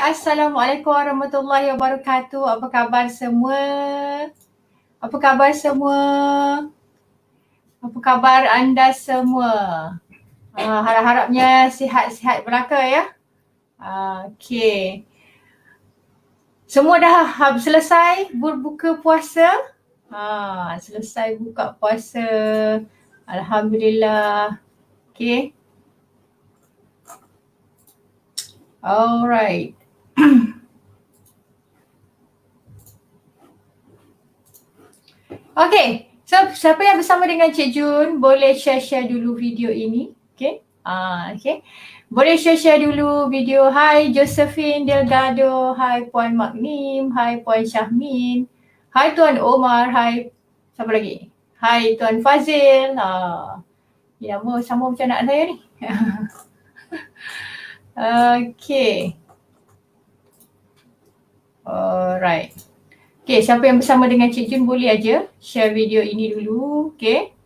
Assalamualaikum warahmatullahi wabarakatuh. Apa khabar semua? Apa khabar semua? Apa khabar anda semua? Harap-harapnya sihat-sihat belaka ya. Okey. Semua dah selesai berbuka puasa? Selesai buka puasa. Alhamdulillah. Okey. Alright. Okay, so siapa yang bersama dengan Cik Jun boleh share dulu video ini. Okay, okay. Boleh share dulu video. Hai Josephine Delgado, hai Puan Magnim, hai Puan Syahmin, hai Tuan Omar, hai siapa lagi? Hai Tuan Fazil. Ni nama sama macam anak saya ni. Okay. Alright. Okay, siapa yang bersama dengan Cik Jun boleh aja share video ini dulu. Okay.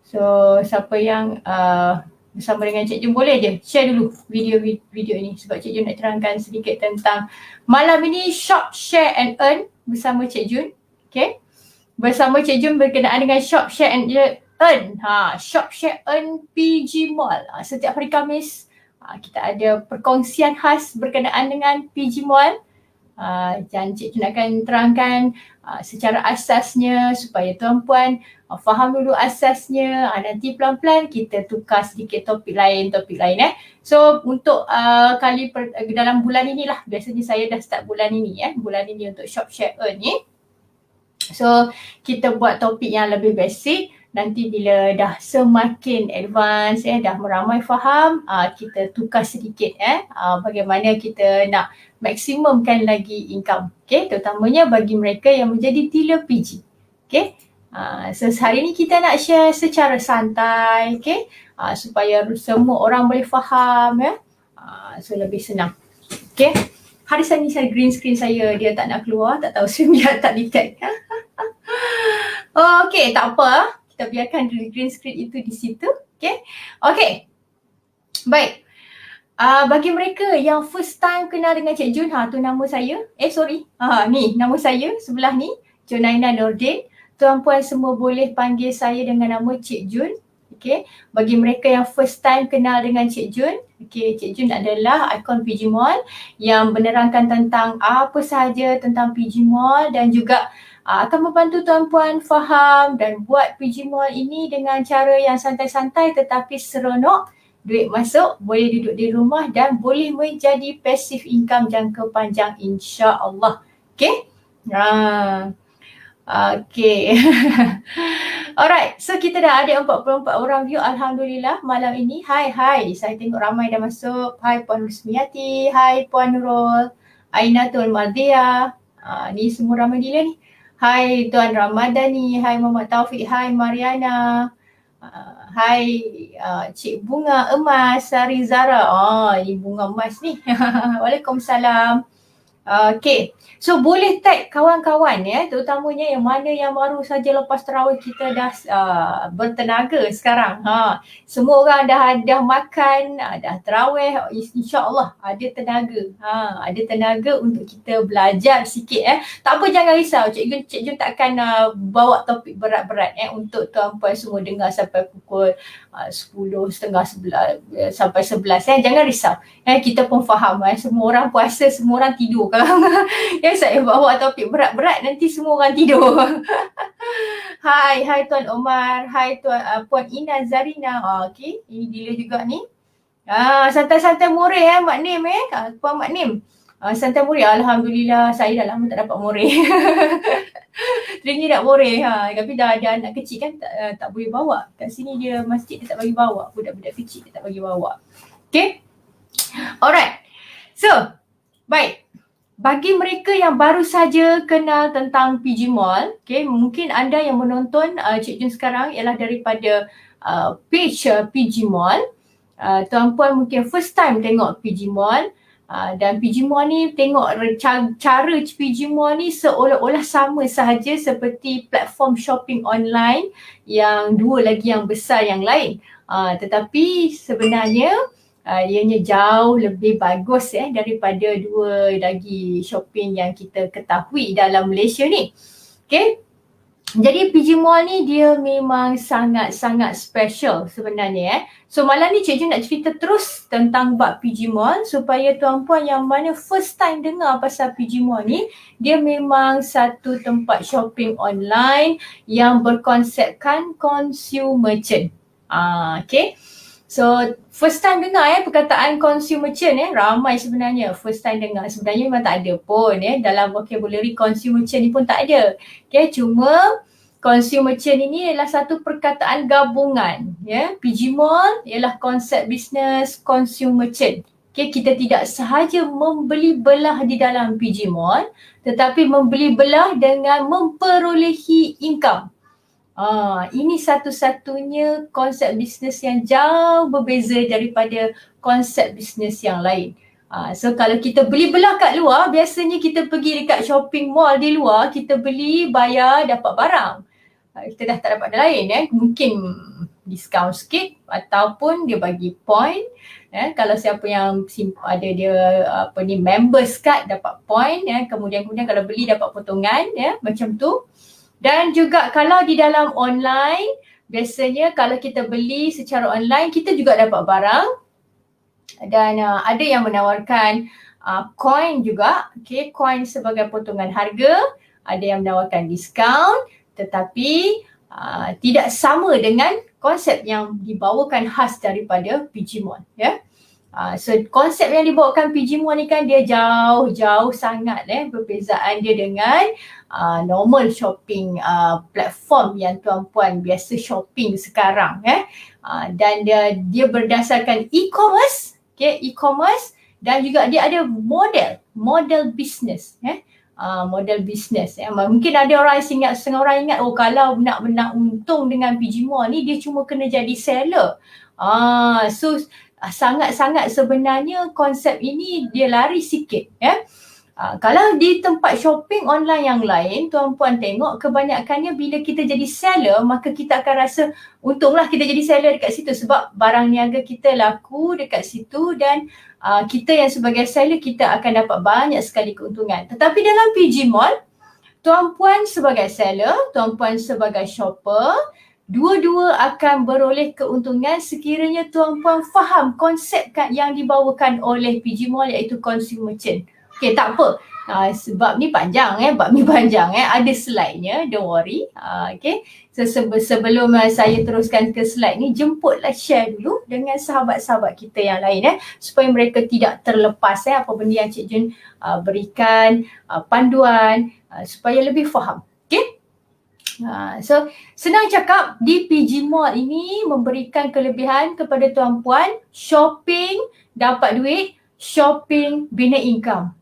So, siapa yang bersama dengan Cik Jun boleh je share dulu video ini sebab Cik Jun nak terangkan sedikit tentang malam ini shop, share and earn bersama Cik Jun. Okay. Bersama Cik Jun berkenaan dengan shop, share and earn. Shop, share, earn PG Mall. Setiap hari Khamis kita ada perkongsian khas berkenaan dengan PG Mall. Dan Cik Jun akan terangkan secara asasnya supaya tuan-puan faham dulu asasnya. Nanti pelan-pelan kita tukar sedikit topik lain. So untuk dalam bulan inilah, biasanya saya dah start bulan ini bulan ini untuk shop, share, earn ni. So kita buat topik yang lebih basic. Nanti bila dah semakin advance dah meramai faham, kita tukar sedikit bagaimana kita nak maksimumkan lagi income. Okay, terutamanya bagi mereka yang menjadi dealer PG. Okay, so hari ni kita nak share secara santai, okay, supaya semua orang boleh faham so lebih senang. Okay, hari ni saya green screen saya dia tak nak keluar, tak tahu saya biar tak detect. Okay, tak apa. Kita biarkan green screen itu di situ. Okay. Baik. Bagi mereka yang first time kenal dengan Cik Jun, tu nama saya. Ni nama saya sebelah ni, Junaina Nordin. Tuan-puan semua boleh panggil saya dengan nama Cik Jun. Okay. Bagi mereka yang first time kenal dengan Cik Jun, Cik Jun adalah ikon PG Mall yang menerangkan tentang apa sahaja tentang PG Mall dan juga akan membantu tuan-puan faham dan buat PG Mall ini dengan cara yang santai-santai tetapi seronok. Duit masuk, boleh duduk di rumah dan boleh menjadi passive income jangka panjang, insya-Allah. Okay. Okay. Alright, so kita dah ada 44 orang view, Alhamdulillah malam ini. Hai, saya tengok ramai dah masuk. Hai Puan Rusmiati, hai Puan Nurul, Ainatul Mardia. Ni semua ramai gila ni. Hai Tuan Ramadhani, hai Muhammad Taufik, hai Mariana, hai Cik Bunga Emas, Sari Zara. Ini bunga emas ni. Waalaikumsalam. Okay, so boleh tag kawan-kawan terutamanya yang mana yang baru saja lepas tarawih kita dah bertenaga sekarang. Semua orang dah makan, dah tarawih, insya-Allah ada tenaga. Ada tenaga untuk kita belajar sikit Tak apa, jangan risau. Cik Jun takkan bawa topik berat-berat untuk tuan-puan semua dengar sampai pukul 10, setengah 11 sampai 11. Jangan risau. Kita pun faham semua orang puasa, semua orang tidur. Kalau saya bawa topik berat-berat nanti semua orang tidur. Hai Tuan Omar, hai Puan Ina Zarina. Okay, ini dia juga ni. Santai-santai murid Mak Nim Puan Mak Nim. Santai murid, Alhamdulillah saya dah lama tak dapat murid. Teringin nak murid tapi dah ada anak kecil kan, tak boleh bawa. Kat sini dia masjid dia tak bagi bawa, budak-budak kecil dia tak bagi bawa. Okay. Alright. So, baik. Bagi mereka yang baru saja kenal tentang PG Mall, mungkin anda yang menonton Cik Jun sekarang ialah daripada page PG Mall. Tuan-puan mungkin first time tengok PG Mall. Dan PG Mall ni tengok cara PG Mall ni seolah-olah sama sahaja seperti platform shopping online yang dua lagi yang besar yang lain. Tetapi sebenarnya Ianya jauh lebih bagus daripada dua lagi shopping yang kita ketahui dalam Malaysia ni. Okay. Jadi PG Mall ni dia memang sangat-sangat special sebenarnya. So malam ni Cik Jun nak cerita terus tentang bab PG Mall supaya tuan-puan yang mana first time dengar pasal PG Mall ni, dia memang satu tempat shopping online yang berkonsepkan consumer merchant. Okay. So first time dengar perkataan consumer merchant ramai sebenarnya first time dengar. Sebenarnya memang tak ada pun dalam vocabulary consumer merchant ni pun tak ada. Okay, cuma consumer merchant ini adalah satu perkataan gabungan. PG Mall ialah konsep bisnes consumer merchant. Okay, kita tidak sahaja membeli belah di dalam PG Mall tetapi membeli belah dengan memperolehi income. Ini satu-satunya konsep bisnes yang jauh berbeza daripada konsep bisnes yang lain. So kalau kita beli belah kat luar, biasanya kita pergi dekat shopping mall di luar, kita beli, bayar, dapat barang. Kita dah tak dapat ada lain mungkin diskaun sikit ataupun dia bagi point. Kalau siapa yang ada dia members card dapat point kemudian kalau beli dapat potongan macam tu. Dan juga kalau di dalam online, biasanya kalau kita beli secara online, kita juga dapat barang. Dan ada yang menawarkan coin juga, coin sebagai potongan harga. Ada yang menawarkan diskaun, tetapi tidak sama dengan konsep yang dibawakan khas daripada PG Mall. So konsep yang dibawakan PG Mall ni kan dia jauh-jauh sangat perbezaan dia dengan normal shopping platform yang tuan-puan biasa shopping sekarang dan dia berdasarkan e-commerce, e-commerce dan juga dia ada model business model business mungkin ada orang setengah orang ingat kalau nak untung dengan PG Mall ni dia cuma kena jadi seller. So sangat-sangat sebenarnya konsep ini dia lari sikit kalau di tempat shopping online yang lain, tuan-puan tengok kebanyakannya bila kita jadi seller, maka kita akan rasa untunglah kita jadi seller dekat situ sebab barang niaga kita laku dekat situ dan kita yang sebagai seller kita akan dapat banyak sekali keuntungan. Tetapi dalam PG Mall, tuan-puan sebagai seller, tuan-puan sebagai shopper, dua-dua akan beroleh keuntungan sekiranya tuan-puan faham konsep yang dibawakan oleh PG Mall iaitu consumer merchant. Okay, tak apa. Sebab ni panjang ada slide-nya, don't worry. Okay. So sebelum saya teruskan ke slide ni, jemputlah share dulu dengan sahabat-sahabat kita yang lain supaya mereka tidak terlepas apa benda yang Cik Jun berikan panduan supaya lebih faham. Okay. So senang cakap, di PG Mall ini memberikan kelebihan kepada tuan-puan, shopping dapat duit, shopping bina income.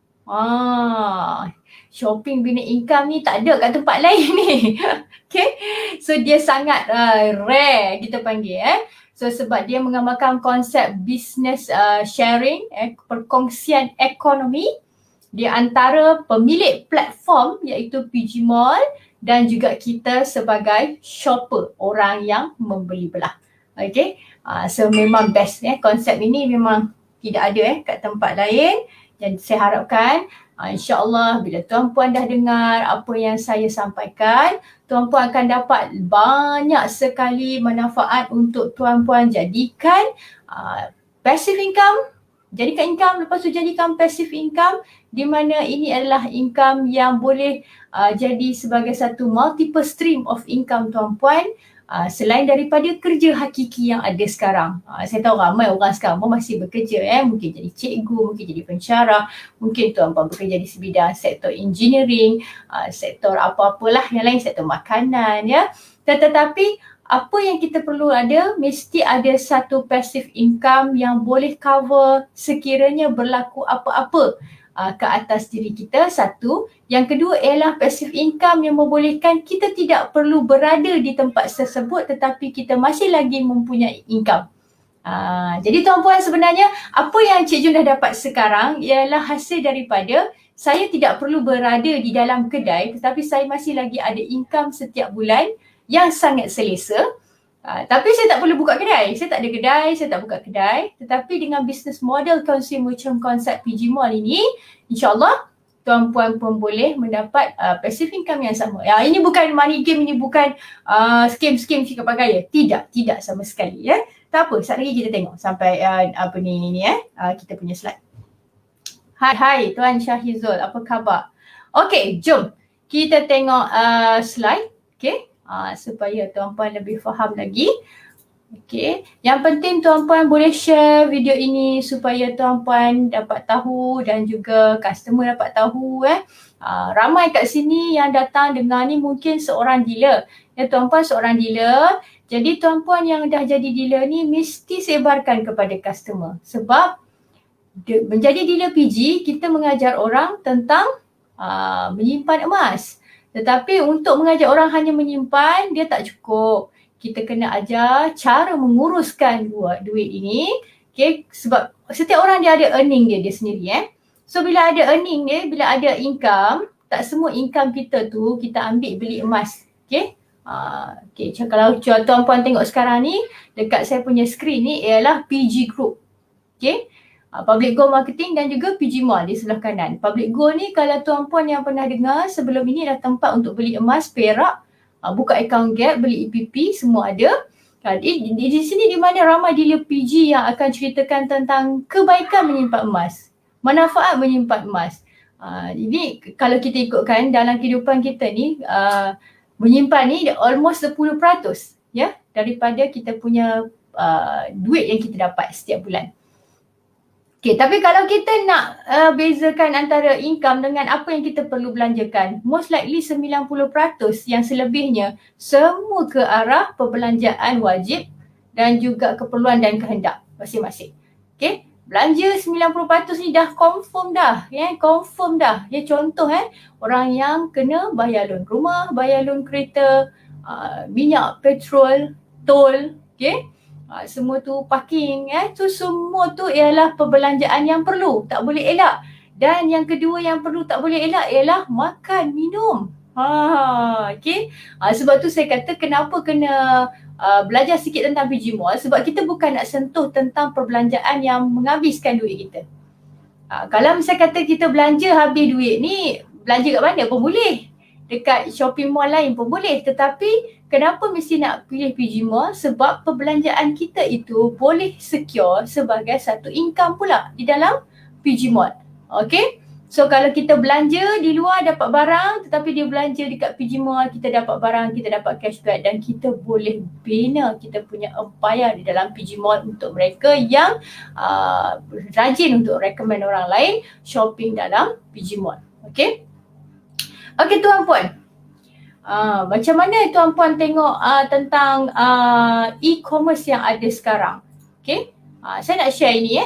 Shopping bina income ni tak ada kat tempat lain ni. Okay. So dia sangat rare kita panggil So sebab dia menggambarkan konsep business sharing, perkongsian ekonomi di antara pemilik platform iaitu PG Mall dan juga kita sebagai shopper, orang yang membeli belah. Okay. So memang best konsep ini memang tidak ada kat tempat lain. Dan saya harapkan insya-Allah bila tuan-puan dah dengar apa yang saya sampaikan, tuan-puan akan dapat banyak sekali manfaat untuk tuan-puan jadikan passive income, jadikan income, lepas tu jadikan passive income di mana ini adalah income yang boleh jadi sebagai satu multiple stream of income tuan-puan. Selain daripada kerja hakiki yang ada sekarang. Saya tahu ramai orang sekarang pun masih bekerja mungkin jadi cikgu, mungkin jadi pensyarah, mungkin tuan-puan bekerja di sebidang sektor engineering, sektor apa-apalah yang lain, sektor makanan Tetapi apa yang kita perlu ada, mesti ada satu passive income yang boleh cover sekiranya berlaku apa-apa ke atas diri kita, satu. Yang kedua ialah passive income yang membolehkan kita tidak perlu berada di tempat tersebut tetapi kita masih lagi mempunyai income. Jadi tuan-puan, sebenarnya apa yang Cik Jun dah dapat sekarang ialah hasil daripada saya tidak perlu berada di dalam kedai tetapi saya masih lagi ada income setiap bulan yang sangat selesa. Tapi saya tak perlu buka kedai. Saya tak ada kedai, saya tak buka kedai. Tetapi dengan business model consumer macam konsep PG Mall ini, insyaAllah tuan-puan pun boleh mendapat passive income yang sama. Ini bukan money game, ini bukan scam-scam cakap gaya. Tidak sama sekali. Tak apa, sekejap lagi kita tengok sampai kita punya slide. Hai Tuan Syahizul, apa khabar? Okey, jom kita tengok slide. Okey. Supaya tuan-puan lebih faham lagi. Okey, yang penting tuan-puan boleh share video ini supaya tuan-puan dapat tahu dan juga customer dapat tahu. Ramai kat sini yang datang dengar ni mungkin seorang dealer. Tuan-puan seorang dealer. Jadi tuan-puan yang dah jadi dealer ni mesti sebarkan kepada customer. Sebab menjadi dealer PG, kita mengajar orang tentang menyimpan emas. Tetapi untuk mengajar orang hanya menyimpan, dia tak cukup. Kita kena ajar cara menguruskan duit ini. Okay? Sebab setiap orang dia ada earning dia sendiri. So bila ada earning dia, bila ada income, tak semua income kita tu kita ambil beli emas. Okay? Okay. Kalau tuan-puan tengok sekarang ni, dekat saya punya screen ni ialah PG Group. Okay? Public Gold Marketing dan juga PG Mall di sebelah kanan. Public Gold ni kalau tuan-puan yang pernah dengar sebelum ini adalah tempat untuk beli emas, perak, buka account gap, beli EPP, semua ada. Di sini di mana ramai dealer PG yang akan ceritakan tentang kebaikan menyimpan emas, manfaat menyimpan emas. Ini kalau kita ikutkan dalam kehidupan kita ni, menyimpan ni almost 10% daripada kita punya duit yang kita dapat setiap bulan. Okay, tapi kalau kita nak bezakan antara income dengan apa yang kita perlu belanjakan, most likely 90% yang selebihnya semua ke arah perbelanjaan wajib dan juga keperluan dan kehendak masing-masing. Okay, belanja 90% ni dah confirm dah. Confirm dah. Contoh orang yang kena bayar loan rumah, bayar loan kereta, minyak, petrol, tol, okay. Semua tu parking, tu semua tu ialah perbelanjaan yang perlu, tak boleh elak. Dan yang kedua yang perlu tak boleh elak ialah makan, minum. Okay. Sebab tu saya kata kenapa kena belajar sikit tentang PG Mall, sebab kita bukan nak sentuh tentang perbelanjaan yang menghabiskan duit kita. Kalau misalnya kata kita belanja habis duit ni, belanja kat mana pun boleh. Dekat shopping mall lain pun boleh. Tetapi kenapa mesti nak pilih PG Mall? Sebab perbelanjaan kita itu boleh secure sebagai satu income pula di dalam PG Mall. Okay? So kalau kita belanja di luar dapat barang, tetapi dia belanja dekat PG Mall, kita dapat barang, kita dapat cashback dan kita boleh bina kita punya empire di dalam PG Mall untuk mereka yang rajin untuk recommend orang lain shopping dalam PG Mall. Okay? Okey tuan-puan, macam mana tuan-puan tengok tentang e-commerce yang ada sekarang? Okay, saya nak share ini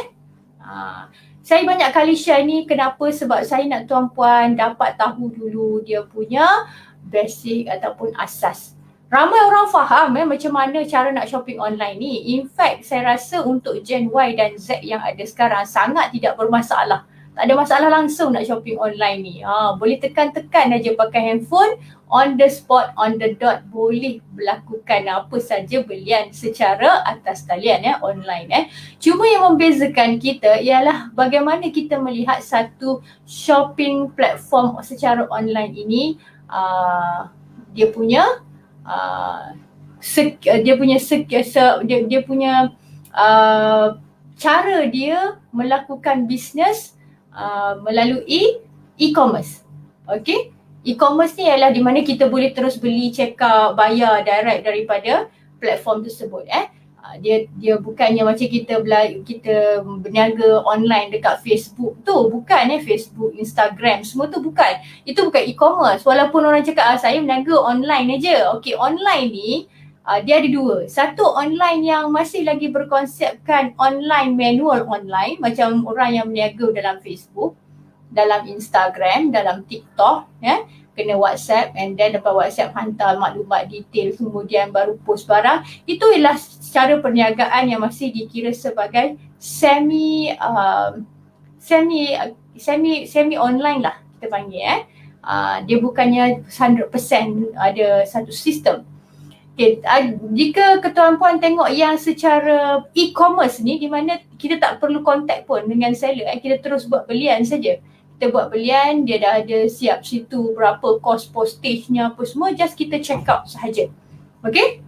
saya banyak kali share ni, kenapa? Sebab saya nak tuan-puan dapat tahu dulu dia punya basic ataupun asas. Ramai orang faham macam mana cara nak shopping online ni. In fact, saya rasa untuk Gen Y dan Z yang ada sekarang sangat tidak bermasalah. Tak ada masalah langsung nak shopping online ni. Boleh tekan-tekan aja pakai handphone, on the spot, on the dot, boleh melakukan apa saja belian secara atas talian online. Cuma yang membezakan kita ialah bagaimana kita melihat satu shopping platform secara online ini, dia punya cara dia melakukan bisnes melalui e-commerce. Okay, e-commerce ni ialah di mana kita boleh terus beli, check out, bayar direct daripada platform tersebut. Dia bukannya macam kita berniaga online dekat Facebook tu, bukan Facebook, Instagram, semua tu bukan. Itu bukan e-commerce. Walaupun orang cakap saya berniaga online aja. Okay, online ni dia ada dua. Satu, online yang masih lagi berkonsepkan online, manual online, macam orang yang berniaga dalam Facebook, dalam Instagram, dalam TikTok, kena WhatsApp, and then lepas WhatsApp hantar maklumat detail, kemudian baru post barang. Itu ialah cara perniagaan yang masih dikira sebagai semi online lah kita panggil. Dia bukannya 100% ada satu sistem. Okay, jika ketuan puan tengok yang secara e-commerce ni, di mana kita tak perlu contact pun dengan seller, kita terus buat belian saja. Kita buat belian, dia dah ada siap situ berapa kos postage-nya apa semua, just kita check out sahaja. Okay?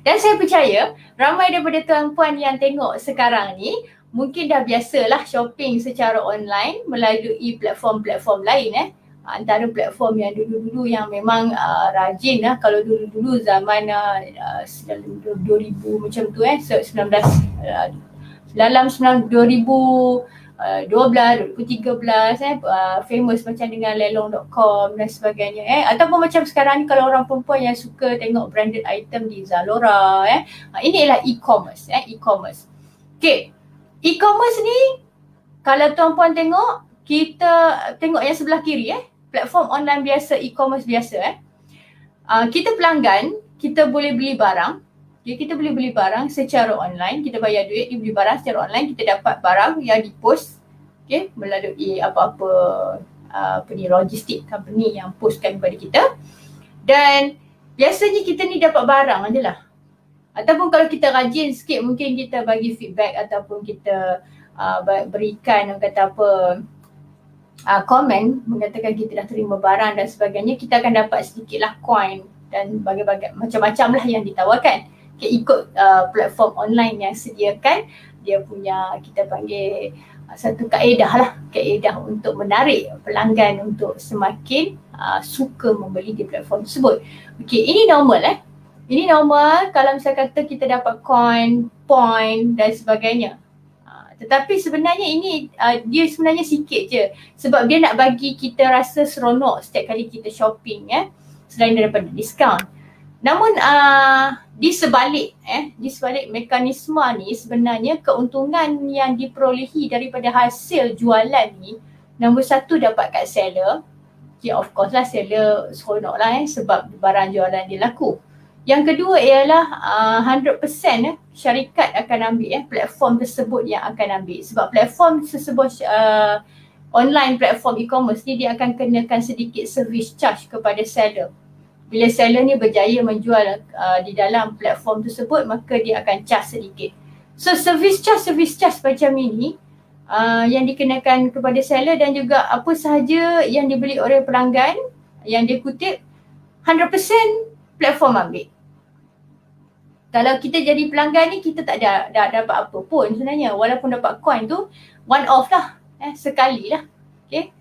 Dan saya percaya ramai daripada tuan puan yang tengok sekarang ni mungkin dah biasalah shopping secara online melalui platform-platform lain antara platform yang dulu-dulu yang memang rajin lah. Kalau dulu-dulu zaman 2000 macam tu 19 dalam 2012, 2013 famous macam dengan lelong.com dan sebagainya ataupun macam sekarang ni kalau orang perempuan yang suka tengok branded item di Zalora ini ialah e-commerce e-commerce. Okay, e-commerce ni kalau tuan-puan tengok, kita tengok yang sebelah kiri platform online biasa, e-commerce biasa kita pelanggan, kita boleh beli barang. Kita boleh beli barang secara online, kita bayar duit, dia beli barang secara online, kita dapat barang yang dipost melalui apa-apa logistik company yang postkan kepada kita. Dan biasanya kita ni dapat barang je lah. Ataupun kalau kita rajin sikit, mungkin kita bagi feedback ataupun kita berikan kata apa komen mengatakan kita dah terima barang dan sebagainya, kita akan dapat sedikitlah coin dan bagai-bagai macam-macam lah yang ditawarkan. Ikut platform online yang sediakan, dia punya kita panggil satu kaedah untuk menarik pelanggan untuk semakin suka membeli di platform tersebut. Okey, ini normal Ini normal kalau misalnya kata kita dapat coin, point dan sebagainya. Tetapi sebenarnya ini dia sebenarnya sikit je sebab dia nak bagi kita rasa seronok setiap kali kita shopping selain daripada diskaun. Namun di sebalik mekanisme ni sebenarnya keuntungan yang diperolehi daripada hasil jualan ni, nombor satu dapat kat seller. Of course lah seller seronok lah sebab barang jualan dia laku. Yang kedua ialah 100% syarikat akan ambil platform tersebut yang akan ambil. Sebab platform tersebut online platform e-commerce ni dia akan kenakan sedikit service charge kepada seller. Bila seller ni berjaya menjual di dalam platform tersebut, maka dia akan charge sedikit. So service charge macam ini yang dikenakan kepada seller dan juga apa sahaja yang dibeli oleh pelanggan yang dia kutip 100% platform ambil. Kalau kita jadi pelanggan ni, kita tak ada dapat apa pun sebenarnya. Walaupun dapat coin tu one off lah, sekali lah. Okay.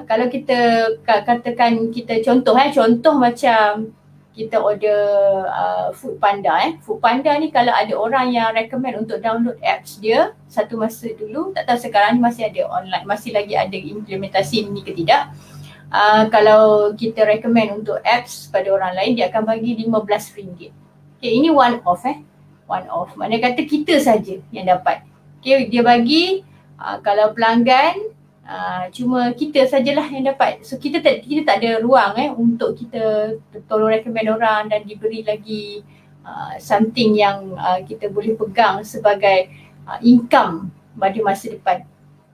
Kalau kita katakan kita contoh macam kita order Food Panda Food Panda ni kalau ada orang yang recommend untuk download apps dia satu masa dulu, tak tahu sekarang ni masih ada online, masih lagi ada implementasi ni ke tidak. Kalau kita recommend untuk apps pada orang lain, dia akan bagi RM15. Okay, ini one off one off. Mana kata kita saja yang dapat. Okay, dia bagi kalau pelanggan cuma kita sajalah yang dapat. So kita tak ada ruang untuk kita tolong recommend orang dan diberi lagi something yang kita boleh pegang sebagai income pada masa depan.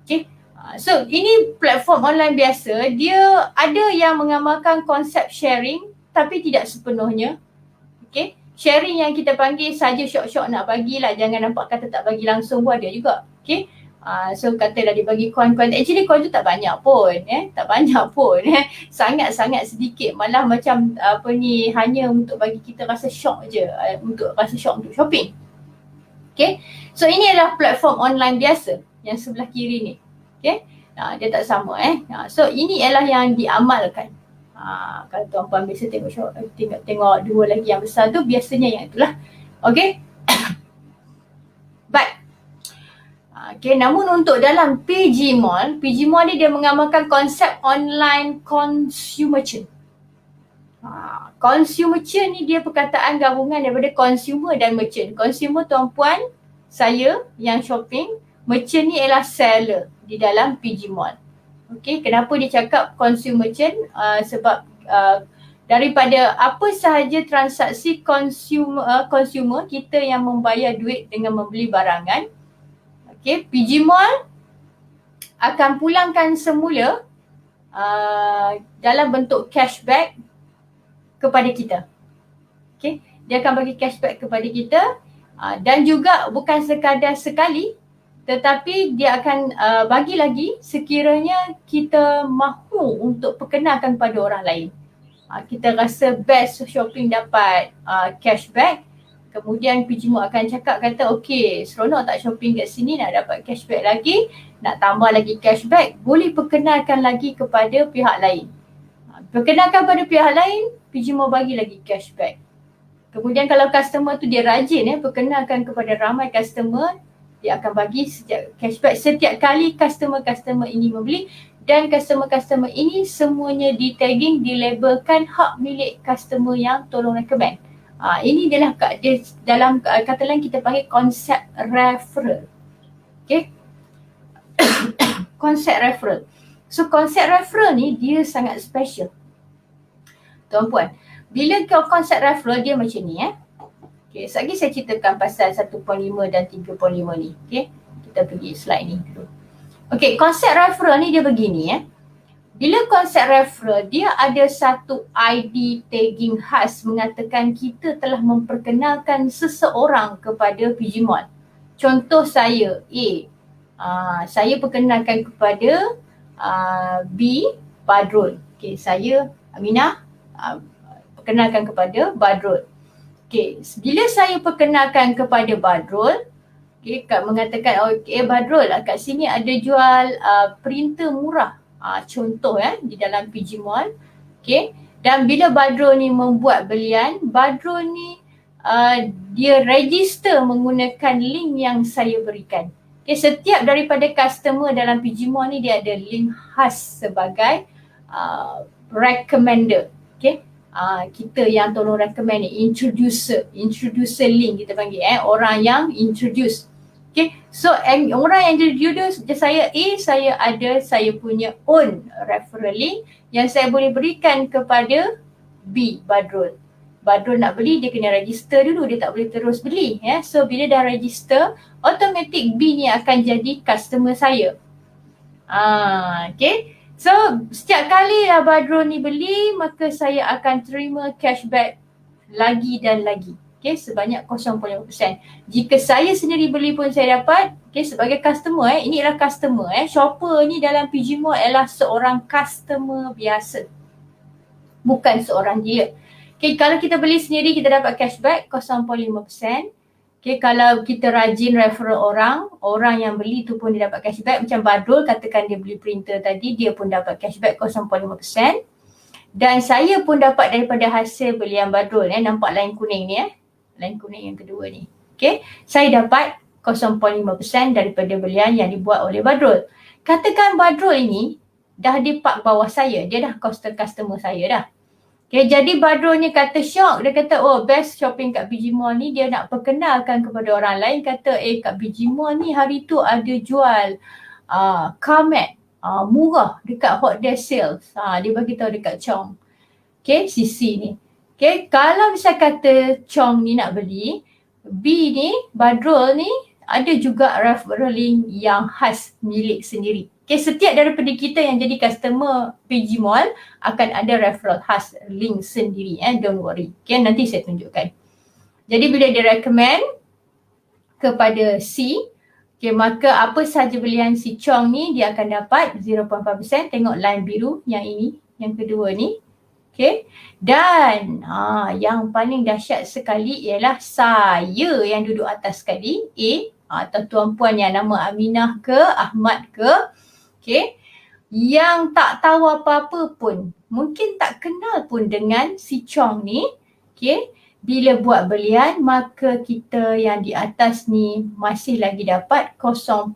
Okay. So ini platform online biasa, dia ada yang mengamalkan konsep sharing tapi tidak sepenuhnya. Okay. Sharing yang kita panggil saja syok-syok nak bagilah, jangan nampak kata tak bagi langsung pun ada juga. Okay. So katalah dia bagi coin-coin, actually coin tu tak banyak pun sangat-sangat sedikit, malah macam hanya untuk bagi kita rasa syok je, untuk shopping. Okay, so ini adalah platform online biasa yang sebelah kiri ni. Okay, dia tak sama so ini ialah yang diamalkan. Kalau tuan-puan biasa tengok dua lagi yang besar tu, biasanya yang itulah. Okay. But okay, namun untuk dalam PG Mall ni dia mengamalkan konsep online consumer chain. Consumer chain ni dia perkataan gabungan daripada consumer dan merchant. Consumer tuan-puan, saya yang shopping, merchant ni ialah seller di dalam PG Mall. Okay, kenapa dia cakap consumer chain? Sebab daripada apa sahaja transaksi consumer kita yang membayar duit dengan membeli barangan, okay, PG Mall akan pulangkan semula dalam bentuk cashback kepada kita. Okay. dia akan bagi cashback kepada kita. Dan juga bukan sekadar sekali, tetapi dia akan bagi lagi sekiranya kita mahu untuk perkenalkan pada orang lain. Kita rasa best shopping dapat cashback, kemudian PGMO akan cakap kata okey, seronok tak shopping kat sini nak dapat cashback lagi, nak tambah lagi cashback, boleh perkenalkan lagi kepada pihak lain. Perkenalkan pada pihak lain, PGMO bagi lagi cashback. Kemudian kalau customer tu dia rajin perkenalkan kepada ramai customer, dia akan bagi cashback setiap kali customer-customer ini membeli, dan customer-customer ini semuanya di tagging, dilabelkan hak milik customer yang tolong recommend. Ini adalah dalam kata lain kita panggil konsep referral. Okay. Konsep referral. So konsep referral ni dia sangat special. Tuan-puan, bila konsep referral dia macam ni Okay, sekejap lagi saya ceritakan pasal 1.5 dan 3.5 ni. Okay, kita pergi slide ni dulu. Okay, konsep referral ni dia begini Bila konsep referral, dia ada satu ID tagging khas mengatakan kita telah memperkenalkan seseorang kepada PGMOL. Contoh saya, saya perkenalkan kepada B, Badrul. Okay, saya Aminah perkenalkan kepada Badrul. Okay, bila saya perkenalkan kepada Badrul, mengatakan Badrul, kat sini ada jual printer murah. Contoh di dalam PGMOL. Okay. Dan bila Badrul ni membuat belian, Badrul ni dia register menggunakan link yang saya berikan. Okay, setiap daripada customer dalam PGMOL ni dia ada link khas sebagai recommender. Okay. Kita yang tolong recommend ni, introducer link kita panggil, orang yang introduce. Okay, so orang yang introduce saya saya punya own referral link yang saya boleh berikan kepada B, Badrul. Badrul nak beli, dia kena register dulu, dia tak boleh terus beli. So bila dah register, automatic B ni akan jadi customer saya. Okay. So setiap kali Badrul ni beli, maka saya akan terima cashback lagi dan lagi. Okay, sebanyak 0.5%. Jika saya sendiri beli pun saya dapat. Okay, sebagai customer, ini adalah customer. Shopper ni dalam PGMOL adalah seorang customer biasa. Bukan seorang dealer. Okay, kalau kita beli sendiri kita dapat cashback 0.5%. Okay, kalau kita rajin referral orang yang beli tu pun dia dapat cashback. Macam Badrul, katakan dia beli printer tadi, dia pun dapat cashback 0.5%. Dan saya pun dapat daripada hasil belian Badrul. Nampak line kuning ni line kuning yang kedua ni. Okay, saya dapat 0.5% daripada belian yang dibuat oleh Badrul. Katakan Badrul ini dah di park bawah saya, dia dah customer saya dah. Okay, jadi Badrul ni kata syok, dia kata best shopping kat PGMOL ni, dia nak perkenalkan kepada orang lain, kata kat PGMOL ni hari tu ada jual car mat murah dekat Hot Dash Sales. Dia bagi tahu dekat Chong. Okay, CC ni. Okay, kalau misal kata Chong ni nak beli, B ni, Badrul ni ada juga referral link yang khas milik sendiri. Okay, setiap daripada kita yang jadi customer PGMOL akan ada referral khas link sendiri. Don't worry. Okay, nanti saya tunjukkan. Jadi bila dia recommend kepada C, okay, maka apa sahaja belian si Chong ni dia akan dapat 0.5%. Tengok line biru yang ini, yang kedua ni. Okay, dan yang paling dahsyat sekali ialah saya yang duduk atas sekali, A, atau tuan-puan yang nama Aminah ke, Ahmad ke, okay, yang tak tahu apa-apa pun, mungkin tak kenal pun dengan si Chong ni, okay, bila buat belian, maka kita yang di atas ni masih lagi dapat 0.5%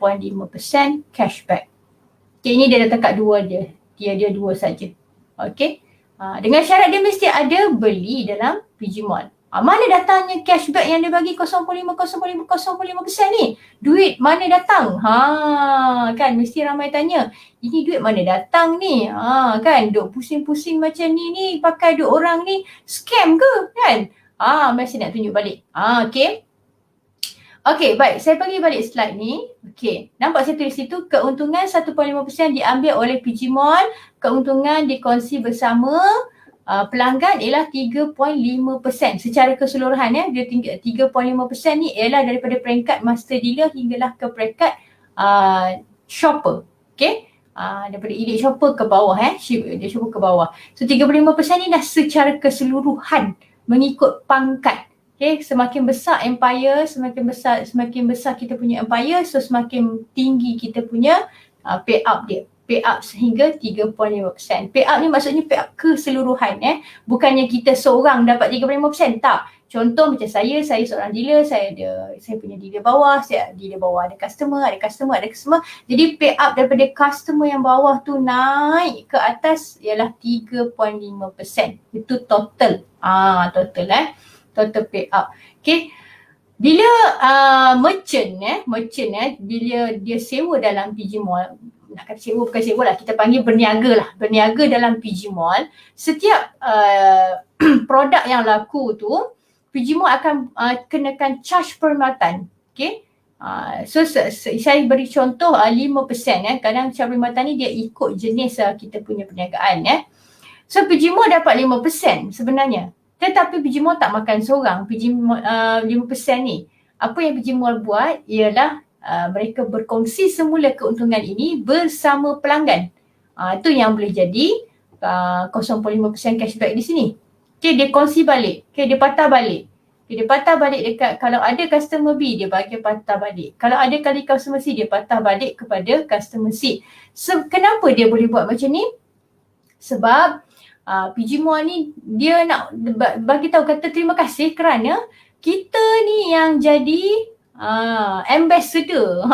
cashback. Okay, ini dia letak kat dua dia dua saja. Okay. Dengan syarat dia mesti ada beli dalam PGMOL. Mana datangnya cashback yang dia bagi 0.5% ni? Duit mana datang? Kan mesti ramai tanya. Ini duit mana datang ni? Kan duk pusing-pusing macam ni pakai duit orang ni scam ke kan? Mesti nak tunjuk balik. Okay. Okay, baik. Saya pergi balik slide ni. Okay. Nampak saya tulis situ, keuntungan 1.5% diambil oleh PGMOL. Keuntungan dikongsi bersama pelanggan ialah 3.5% secara keseluruhan ya. Dia 3.5% ni ialah daripada peringkat master dealer hinggalah ke peringkat shopper. Okay. Daripada elite shopper ke bawah dia shopper ke bawah. So 35% ni dah secara keseluruhan mengikut pangkat. Okay, semakin besar empire, semakin besar kita punya empire, so semakin tinggi kita punya pay up dia. Pay up sehingga 3.5%. Pay up ni maksudnya pay up keseluruhan bukannya kita seorang dapat 35%, tak. Contoh macam saya seorang dealer, saya punya dealer bawah, dealer bawah ada customer. Jadi pay up daripada customer yang bawah tu naik ke atas ialah 3.5%. Itu total. Total pay up. Okay. Bila merchant bila dia sewa dalam PG Mall, nak kata sewa bukan sewa lah, kita panggil berniaga dalam PG Mall, setiap produk yang laku tu PG Mall akan kenakan charge perkhidmatan. Okay. So saya beri contoh 5%. Kadang charge perkhidmatan ni dia ikut jenis kita punya perniagaan. So PG Mall dapat 5% sebenarnya. Tetapi PG Mall tak makan seorang. PG Mall 5% ni. Apa yang PG Mall buat ialah mereka berkongsi semula keuntungan ini bersama pelanggan. Itu yang boleh jadi 0.5% cashback di sini. Okay, dia kongsi balik. Okay, dia patah balik. Okay, dia patah balik dekat, kalau ada customer B, dia bagi patah balik. Kalau ada kali customer C, dia patah balik kepada customer C. So, kenapa dia boleh buat macam ni? Sebab PG Mall ni dia nak bagi tahu, kata terima kasih kerana kita ni yang jadi ambassador,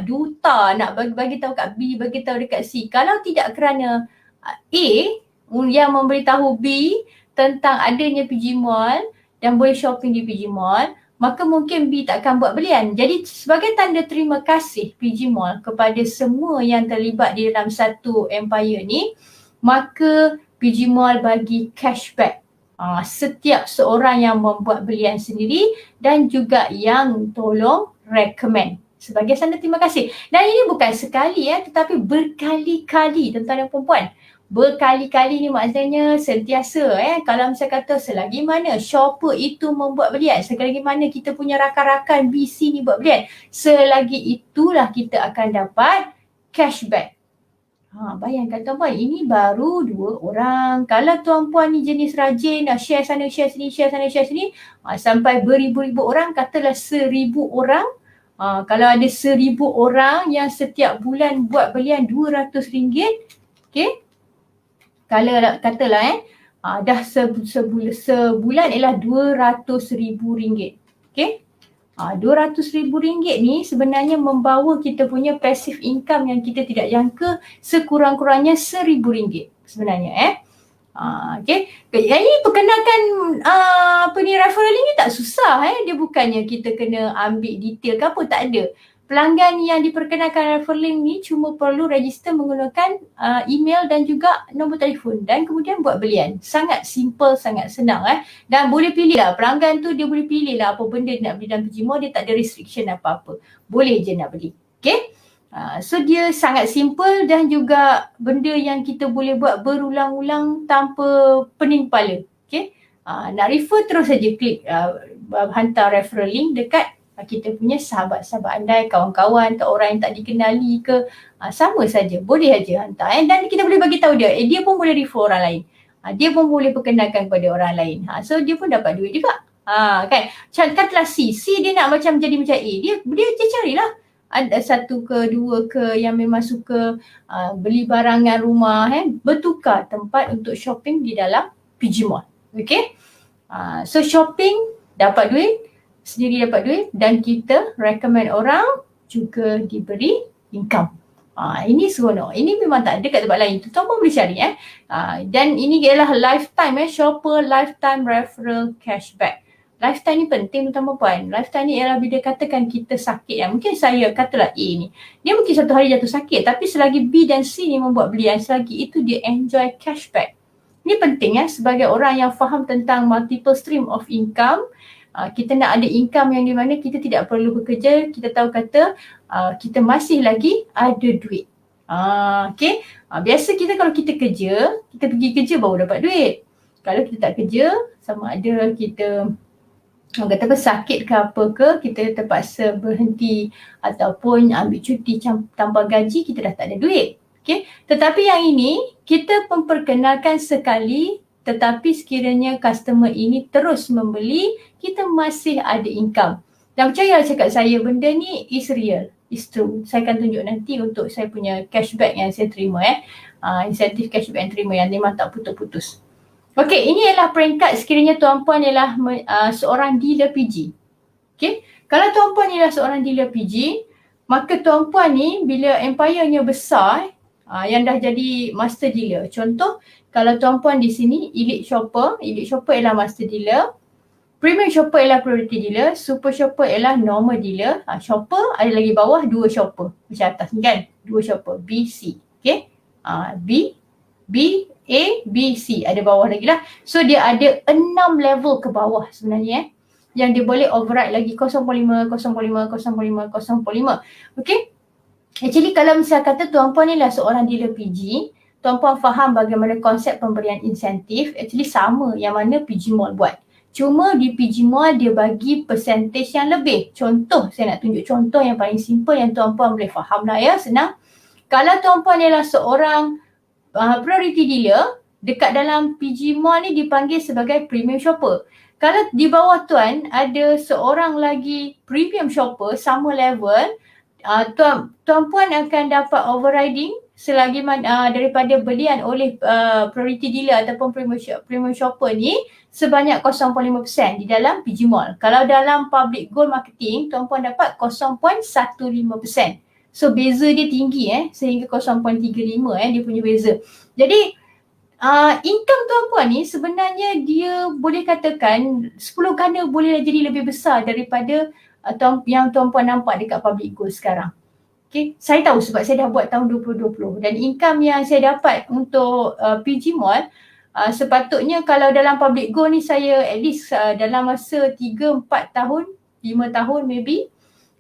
duta nak bagi tahu kat B, bagi tahu dekat C. Kalau tidak kerana A yang memberitahu B tentang adanya PG Mall dan boleh shopping di PG Mall, maka mungkin B tak akan buat belian. Jadi sebagai tanda terima kasih PG Mall kepada semua yang terlibat di dalam satu empire ni, maka PG Mall bagi cashback setiap seorang yang membuat belian sendiri dan juga yang tolong recommend sebagai tanda terima kasih. Dan ini bukan sekali tetapi berkali-kali, tuan-tuan dan puan-puan. Berkali-kali ni maksudnya sentiasa kalau misalnya kata selagi mana shopper itu membuat belian, selagi mana kita punya rakan-rakan BC ni buat belian, selagi itulah kita akan dapat cashback. Bayangkan tuan-puan, ini baru 2 orang. Kalau tuan-puan ni jenis rajin, share sana, share sini, share sana, share sini, sampai beribu-ribu orang, katalah 1,000 orang. Kalau ada 1,000 orang yang setiap bulan buat belian RM200, okay? Kalau katalah dah sebulan ialah RM200,000, okay? RM200,000 ni sebenarnya membawa kita punya passive income yang kita tidak jangka sekurang-kurangnya RM1,000 sebenarnya. Okay. Yang ini perkenalkan referral ini tak susah. Dia bukannya kita kena ambil detail ke apa, tak ada. Pelanggan yang diperkenalkan referral link ni cuma perlu register menggunakan email dan juga nombor telefon dan kemudian buat belian. Sangat simple, sangat senang. Dan boleh pilih lah, pelanggan tu dia boleh pilih lah apa benda dia nak beli dalam PG Mall, dia tak ada restriction apa-apa. Boleh je nak beli. Okay. So dia sangat simple dan juga benda yang kita boleh buat berulang-ulang tanpa pening kepala. Okay. Nak refer terus saja klik hantar referral link dekat kita punya sahabat-sahabat andai, kawan-kawan atau orang yang tak dikenali ke, sama saja, boleh aja hantar dan kita boleh bagi tahu dia, dia pun boleh refer orang lain, dia pun boleh perkenalkan kepada orang lain, so dia pun dapat duit juga. Kan, katalah C dia nak macam jadi macam A, dia carilah ada 1 ke 2 ke yang memang suka beli barangan rumah, bertukar tempat untuk shopping di dalam PG Mall. Okay, so shopping dapat duit, sendiri dapat duit dan kita recommend orang juga diberi income. Ini seronok. Ini memang tak ada kat tempat lain. Tuan pun boleh cari. Dan ini ialah lifetime shopper lifetime referral cashback. Lifetime ni penting tuan puan. Lifetime ni ialah bila katakan kita sakit. Mungkin saya katalah A ni, dia mungkin satu hari jatuh sakit, tapi selagi B dan C ni membuat belian, selagi itu dia enjoy cashback. Ini penting sebagai orang yang faham tentang multiple stream of income. Kita nak ada income yang di mana kita tidak perlu bekerja, kita tahu kata kita masih lagi ada duit. Okay. Biasa kita kalau kita kerja, kita pergi kerja baru dapat duit. Kalau kita tak kerja, sama ada kita orang kata apa, sakit ke apa ke, kita terpaksa berhenti ataupun ambil cuti tanpa gaji, kita dah tak ada duit. Okay? Tetapi yang ini, kita memperkenalkan sekali, tetapi sekiranya customer ini terus membeli, kita masih ada income. Dan percayalah cakap saya, benda ni is real, is true. Saya akan tunjuk nanti untuk saya punya cashback yang saya terima. Insentif cashback yang terima yang memang tak putus-putus. Okey, ini ialah peringkat sekiranya tuan-puan ialah seorang dealer PG. Okey, kalau tuan-puan ialah seorang dealer PG, maka tuan-puan ni bila empire-nya besar, yang dah jadi master dealer. Contoh, kalau tuan-puan di sini elite shopper ialah master dealer, premium shopper ialah priority dealer, super shopper ialah normal dealer, shopper ada lagi bawah 2 shopper macam atas ni kan, 2 shopper B, C. Okey, B, A, B, C. Ada bawah lagi lah. So dia ada 6 level ke bawah sebenarnya yang dia boleh override lagi 0.5, 0.5, 0.5, 0.5. Okay. Actually kalau misalnya kata tuan-puan ni lah seorang dealer PG, tuan-puan faham bagaimana konsep pemberian insentif, actually sama yang mana PG Mall buat. Cuma di PG Mall dia bagi percentage yang lebih. Contoh, saya nak tunjuk contoh yang paling simple yang tuan-puan boleh faham lah ya, senang. Kalau tuan-puan ialah seorang priority dealer, dekat dalam PG Mall ni dipanggil sebagai premium shopper. Kalau di bawah tuan ada seorang lagi premium shopper sama level, tuan-puan akan dapat overriding selagi daripada belian oleh priority dealer ataupun premium shopper ni sebanyak 0.5% di dalam PG Mall. Kalau dalam public goal marketing, tuan-puan dapat 0.15%. So beza dia tinggi sehingga 0.35 dia punya beza. Jadi income tuan-puan ni sebenarnya dia boleh katakan 10 ganda boleh jadi lebih besar daripada yang tuan-puan nampak dekat public goal sekarang. Okay, saya tahu sebab saya dah buat tahun 2020 dan income yang saya dapat untuk PG Mall sepatutnya kalau dalam public goal ni saya at least dalam masa 3-4 tahun, 5 tahun maybe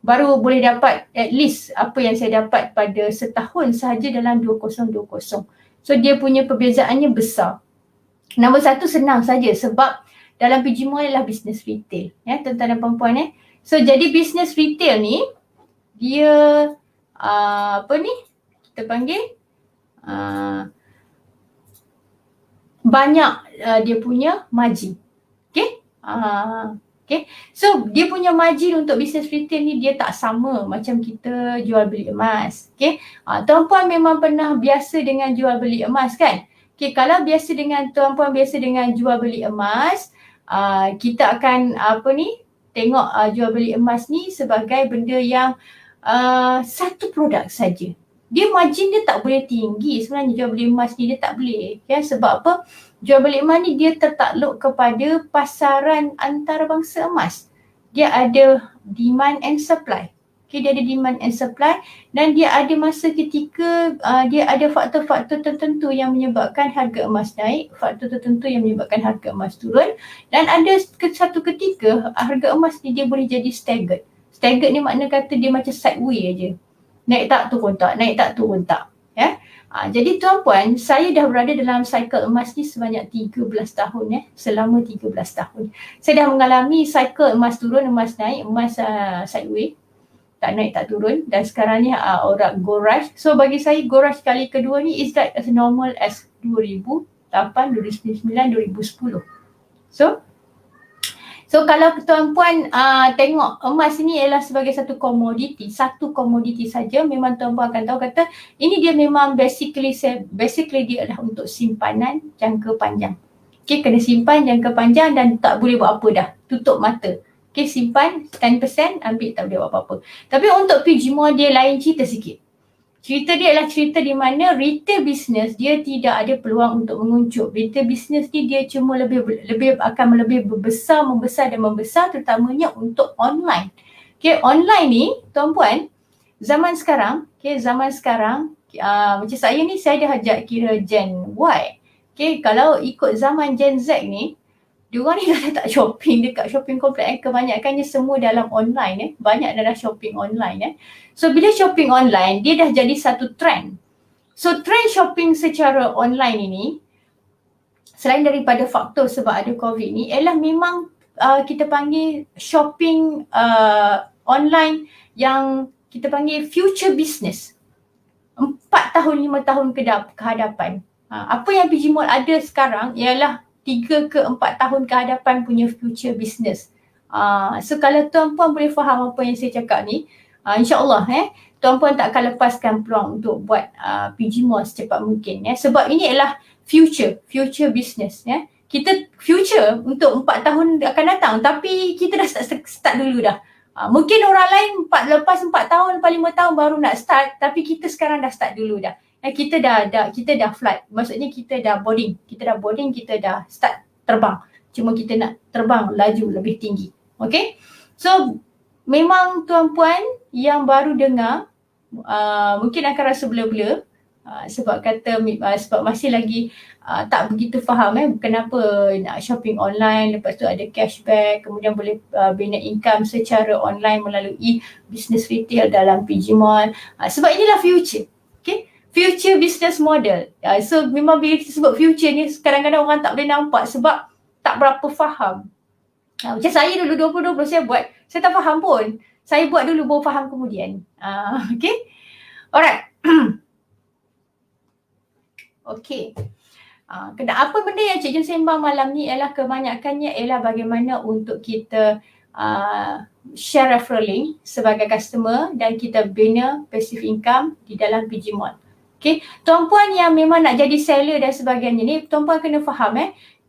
baru boleh dapat at least apa yang saya dapat pada setahun sahaja dalam 2020. So dia punya perbezaannya besar. Nombor satu senang saja sebab dalam PG Mall ialah bisnes retail. Ya, tuan-tuan dan puan-puan. So jadi bisnes retail ni dia kita panggil banyak dia punya margin. Okay. Okay. So dia punya margin untuk bisnes retail ni dia tak sama macam kita jual beli emas. Okay. Tuan-puan memang pernah biasa dengan jual beli emas kan? Okay, kalau tuan-puan biasa dengan jual beli emas, kita akan tengok jual beli emas ni sebagai benda yang satu produk saja. Dia margin dia tak boleh tinggi sebenarnya jual beli emas ni, dia tak boleh. Ya, sebab apa? Jual beli emas ni dia tertakluk kepada pasaran antarabangsa emas. Dia ada demand and supply. Okay, dia ada demand and supply dan dia ada masa ketika dia ada faktor-faktor tertentu yang menyebabkan harga emas naik, faktor tertentu yang menyebabkan harga emas turun dan ada satu ketika harga emas ni dia boleh jadi staggered. Staggered ni makna kata dia macam sideways aja. Naik tak turun tak, naik tak turun tak. Ya. Jadi tuan-puan, saya dah berada dalam cycle emas ni sebanyak 13 tahun selama 13 tahun. Saya dah mengalami cycle emas turun, emas naik, emas sideways, tak naik tak turun dan sekarang ni orang gold rush. So bagi saya gold rush kali kedua ni is like as normal as 2008, 2009, 2010. So kalau tuan-puan tengok emas ni ialah sebagai satu komoditi saja, memang tuan-puan akan tahu kata ini dia memang basically dia adalah untuk simpanan jangka panjang. Okay, kena simpan jangka panjang dan tak boleh buat apa dah, tutup mata. Okay, simpan 10%, ambil tak boleh buat apa-apa. Tapi untuk PG Mall dia lain cerita sikit. Cerita dia adalah cerita di mana retail business dia tidak ada peluang untuk menguncup. Retail business ni dia cuma akan lebih membesar terutamanya untuk online. Okay, online ni tuan-puan, zaman sekarang, macam saya ni saya dah ajak kira Gen Y. Okay, kalau ikut zaman Gen Z ni, diorang ni dah tak shopping dekat shopping complex. Kebanyakannya semua dalam online. Banyak dah shopping online. So bila shopping online, dia dah jadi satu trend. So trend shopping secara online ini, selain daripada faktor sebab ada COVID ni ialah memang kita panggil shopping online yang kita panggil future business. 4 tahun, 5 tahun ke hadapan. Apa yang PG Mall ada sekarang ialah 3 ke 4 tahun ke hadapan punya future business. So kalau tuan-puan boleh faham apa yang saya cakap ni, insyaAllah tuan-puan tak akan lepaskan peluang untuk buat PG Mall secepat mungkin. Sebab ini adalah future business. Kita future untuk 4 tahun akan datang, tapi kita dah start dulu dah. Mungkin orang lain lepas 4 tahun, lepas 5 tahun baru nak start, tapi kita sekarang dah start dulu dah. Kita dah flight, maksudnya kita dah boarding, kita dah start terbang. Cuma kita nak terbang laju lebih tinggi. Okay? So, memang tuan-puan yang baru dengar, mungkin akan rasa blur-blur, sebab masih lagi tak begitu faham kenapa nak shopping online, lepas tu ada cashback, kemudian boleh bina income secara online melalui business retail dalam PG Mall. Sebab inilah future. Okay? Future business model. So memang bila kita sebut future ni, kadang-kadang orang tak boleh nampak sebab tak berapa faham. Macam saya dulu 2020 saya buat, saya tak faham pun. Saya buat dulu baru faham kemudian. Okay? Alright. Okay. Apa benda yang Cik Jun sembang malam ni ialah kebanyakannya ialah bagaimana untuk kita share referral link sebagai customer dan kita bina passive income di dalam PG Mall. Okay. Tuan-puan yang memang nak jadi seller dan sebagainya ni, tuan-puan kena faham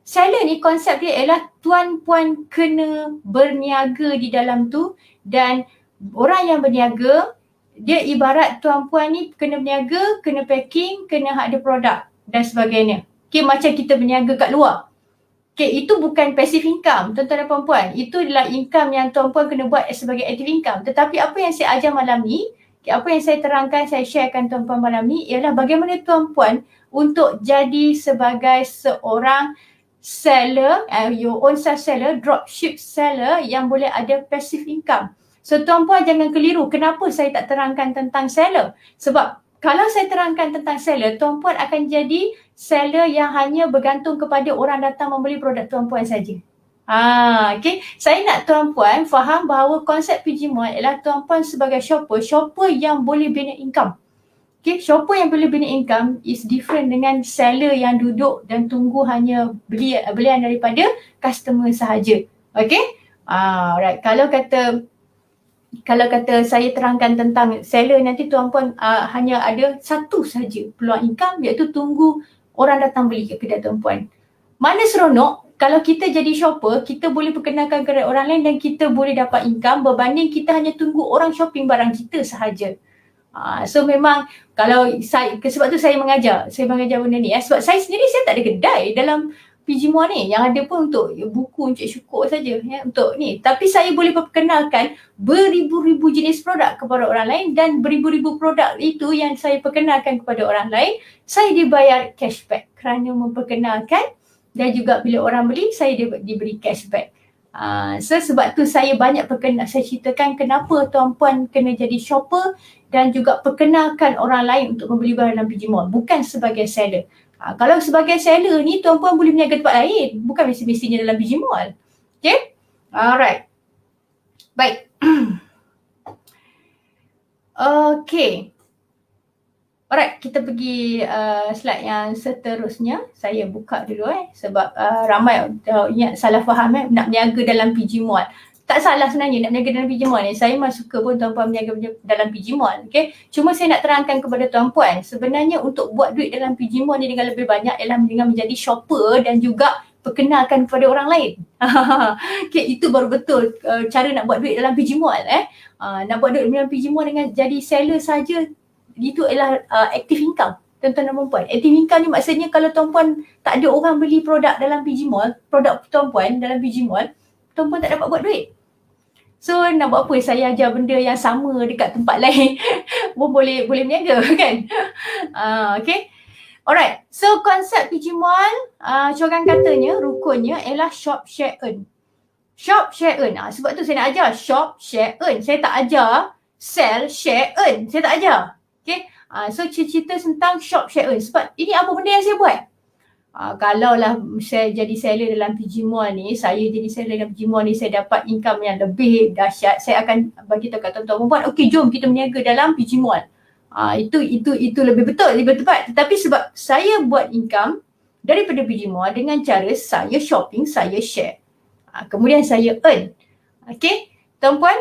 seller ni konsep dia ialah tuan-puan kena berniaga di dalam tu, dan orang yang berniaga dia ibarat tuan-puan ni kena berniaga, kena packing, kena ada produk dan sebagainya. Okay, macam kita berniaga kat luar. Okay, itu bukan passive income, tuan-tuan dan puan-puan. Itu adalah income yang tuan-puan kena buat sebagai active income. Tetapi apa yang saya ajar malam ni, apa yang saya terangkan, saya sharekan tuan-puan malam ni ialah bagaimana tuan-puan untuk jadi sebagai seorang seller, your own self seller, dropship seller yang boleh ada passive income. So tuan-puan jangan keliru, kenapa saya tak terangkan tentang seller? Sebab kalau saya terangkan tentang seller, tuan-puan akan jadi seller yang hanya bergantung kepada orang datang membeli produk tuan-puan saja. Okay. Saya nak tuan-puan faham bahawa konsep PG Mall ialah tuan-puan sebagai shopper yang boleh bina income. Okay, shopper yang boleh bina income is different dengan seller yang duduk dan tunggu hanya belian daripada customer sahaja. Okay. Alright. Kalau kata saya terangkan tentang seller, nanti tuan-puan hanya ada satu saja peluang income, iaitu tunggu orang datang beli ke kedai tuan-puan. Mana seronok kalau kita jadi shopper, kita boleh perkenalkan kepada orang lain dan kita boleh dapat income berbanding kita hanya tunggu orang shopping barang kita sahaja. So memang sebab tu saya mengajar benda ni. Sebab saya sendiri saya tak ada kedai dalam PG Mall ni, yang ada pun untuk buku Encik Syukur saja untuk ni. Tapi saya boleh perkenalkan beribu-ribu jenis produk kepada orang lain, dan beribu-ribu produk itu yang saya perkenalkan kepada orang lain, saya dibayar cashback kerana memperkenalkan, dan juga bila orang beli saya diberi cashback. So sebab tu saya banyak saya ceritakan kenapa tuan-puan kena jadi shopper dan juga perkenalkan orang lain untuk membeli barang dalam PG Mall, bukan sebagai seller. Kalau sebagai seller ni, tuan-puan boleh berniaga tempat lain, bukan mesti-mestinya dalam PG Mall. Okay? Alright. Baik. Okay. Alright, kita pergi slide yang seterusnya. Saya buka dulu sebab ramai ingat salah faham nak berniaga dalam PG Mall. Tak salah sebenarnya nak berniaga dalam PG Mall ni. Saya memang suka pun tuan-puan berniaga dalam PG Mall. Okay? Cuma saya nak terangkan kepada tuan-puan, sebenarnya untuk buat duit dalam PG Mall ni dengan lebih banyak ialah dengan menjadi shopper dan juga perkenalkan kepada orang lain. Okay, itu baru betul cara nak buat duit dalam PG Mall. Nak buat duit dalam PG Mall dengan jadi seller saja, itu ialah active income. Tuan-tuan dan puan-puan, active income ni maksudnya kalau tuan-puan tak ada orang beli produk dalam PG Mall, produk tuan-puan dalam PG Mall, tuan-puan tak dapat buat duit. So nak buat apa saya ajar benda yang sama dekat tempat lain pun boleh berniaga kan. Okay. Alright. So konsep PG Mall, corang katanya, rukunnya ialah shop, share, earn. Shop, share, earn. Sebab tu saya nak ajar shop, share, earn. Saya tak ajar sell, share, earn. Saya tak ajar. Okay. So cerita tentang shop, share, earn. Sebab ini apa benda yang saya buat? Kalaulah saya jadi seller dalam PG Mall ni, saya jadi seller dalam PG Mall ni, saya dapat income yang lebih dahsyat, saya akan bagi tahu kat tuan-tuan perempuan, okey jom kita berniaga dalam PG Mall. Itu lebih betul, lebih tepat. Tetapi sebab saya buat income daripada PG Mall dengan cara saya shopping, saya share. Kemudian saya earn. Okay, tuan-puan,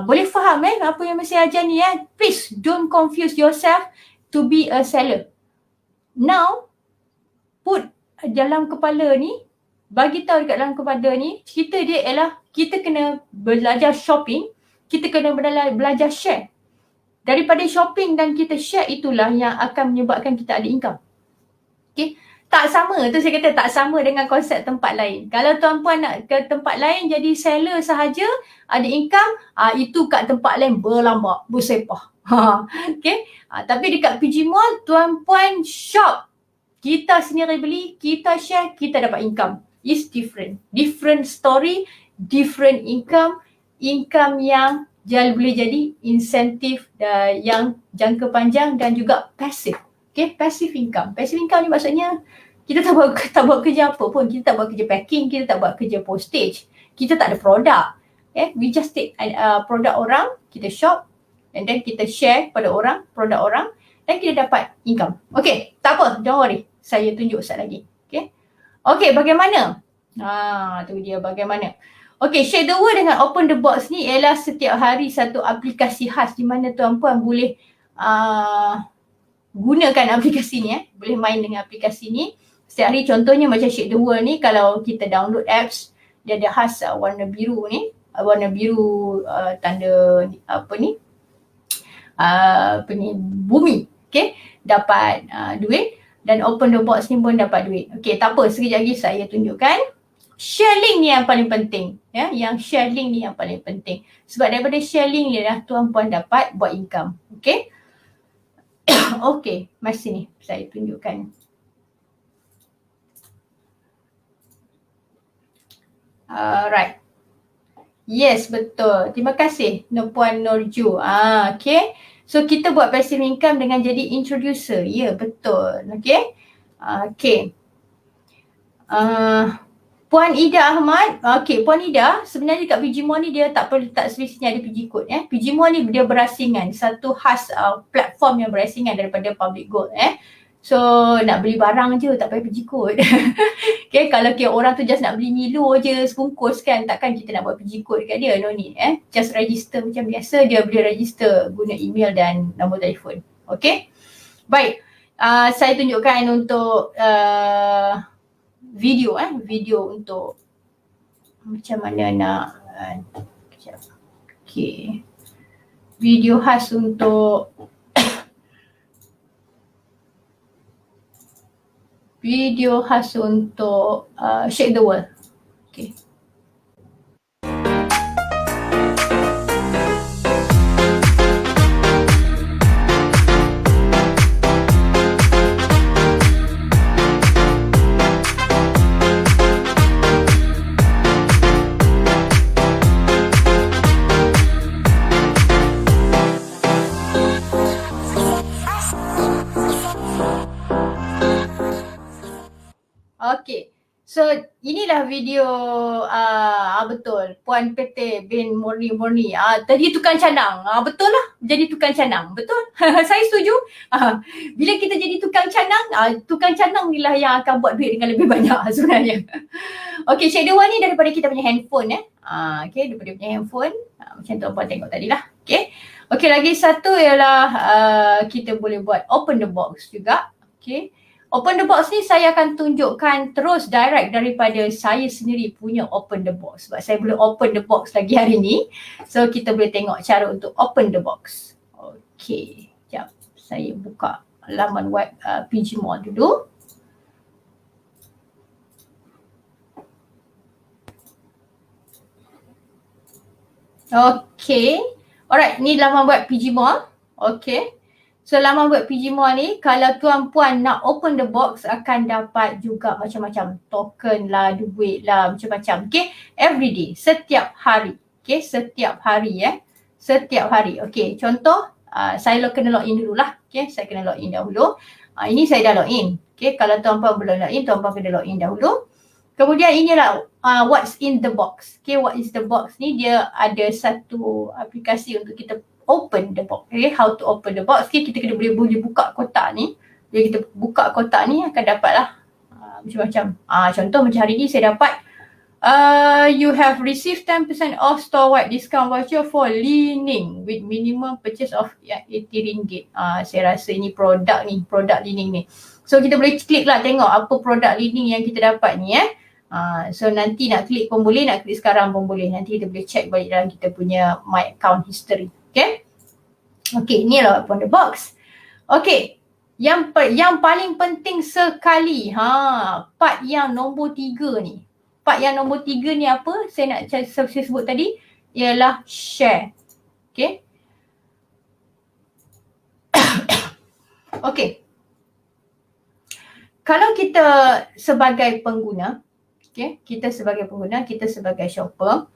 boleh faham apa yang saya ajar ni Please don't confuse yourself to be a seller. Now, put dalam kepala ni, bagi tahu dekat dalam kepala ni, kita dia ialah kita kena belajar shopping, kita kena belajar share. Daripada shopping dan kita share, itulah yang akan menyebabkan kita ada income. Okay, tak sama tu saya kata, tak sama dengan konsep tempat lain. Kalau tuan-puan nak ke tempat lain jadi seller sahaja, ada income, itu kat tempat lain berlambak, bersepah. Okay, tapi dekat PG Mall, tuan-puan shop, kita sendiri beli, kita share, kita dapat income. It's different. Different story, different income. Income yang boleh jadi insentif yang jangka panjang dan juga passive. Okay, passive income. Passive income ni maksudnya kita tak buat kerja apa pun. Kita tak buat kerja packing, kita tak buat kerja postage. Kita tak ada produk. Okay, we just take produk orang, kita shop, and then kita share pada orang, produk orang, dan kita dapat income. Okay, tak apa, don't worry. Saya tunjuk sekejap lagi. Okay, bagaimana? Tu dia bagaimana. Okay, Share the World dengan Open the Box ni ialah setiap hari satu aplikasi khas di mana tuan-puan boleh gunakan aplikasi ni. Boleh main dengan aplikasi ni. Setiap hari contohnya macam Share the World ni, kalau kita download apps, dia ada khas warna biru ni. Warna biru tanda bumi. Okay, dapat duit. Dan Open the Box ni pun dapat duit. Okay, tak apa, sekejap lagi saya tunjukkan. Share link ni yang paling penting. Yang share link ni yang paling penting. Sebab daripada share link ni dah tuan-puan dapat buat income. Okay. Okay, mari sini saya tunjukkan. Alright. Yes, betul. Terima kasih Puan Norju. Okay. So kita buat passive income dengan jadi introducer. Ya, betul. Okay. Okay. Puan Ida Ahmad. Okay, Puan Ida, sebenarnya kat PG Mall ni dia tak perlu, tak semestinya ada PG Code. PG Mall ni dia berasingan. Satu khas platform yang berasingan daripada Public Gold. So nak beli barang je, tak payah PG Code. Okay, kalau orang tu just nak beli Milo je sebungkus kan, takkan kita nak buat PG Code dekat dia, no need. Just register macam biasa, dia boleh register guna email dan nombor telefon. Okay, baik. Saya tunjukkan untuk video video untuk macam mana nak okay, video khas untuk video khas untuk Shake the World. Okay. Okay, so inilah video betul Puan PT bin Murni. Tadi tukang canang, betul lah jadi tukang canang, betul. Saya setuju. Bila kita jadi tukang canang ni lah yang akan buat duit dengan lebih banyak sebenarnya. Okay, Share the World ni daripada kita punya handphone okay, daripada punya handphone macam tuan-puan tengok tadi lah. Okay, lagi satu ialah kita boleh buat Open the Box juga. Okay, Open the Box ni saya akan tunjukkan terus direct daripada saya sendiri punya Open the Box. Sebab saya boleh open the box lagi hari ni. So kita boleh tengok cara untuk open the box. Okay, sekejap. Saya buka laman web PG Mall dulu. Okay. Alright, ni laman web PG Mall. Okay. So laman web PG Mall ni, kalau tuan-puan nak open the box akan dapat juga macam-macam token lah, duit lah, macam-macam. Okay, every day, setiap hari. Okay, setiap hari setiap hari. Okay, contoh saya kena login dulu lah. Okay, saya kena login dahulu. Ini saya dah login. Okay, kalau tuan-puan belum login, tuan-puan kena login dahulu. Kemudian inilah what's in the box. Okay, what is the box ni, dia ada satu aplikasi untuk kita open the box. Okay, how to open the box. Okay, kita kena boleh buka kotak ni. Bila kita buka kotak ni akan dapatlah macam-macam. Contoh macam hari ni saya dapat you have received 10% off store-wide discount voucher for Li-Ning with minimum purchase of RM80. Saya rasa ini produk Li-Ning ni. So kita boleh klik lah tengok apa produk Li-Ning yang kita dapat ni So nanti nak klik pun boleh, nak klik sekarang pun boleh. Nanti kita boleh check balik dalam kita punya my account history. Okay. Okay, ni lah open the box. Okay. Yang paling penting sekali, part yang nombor 3 ni. Part yang nombor 3 ni apa? Saya nak sebut tadi ialah share. Okay. Okay. Kalau kita sebagai pengguna, okay, kita sebagai shopper,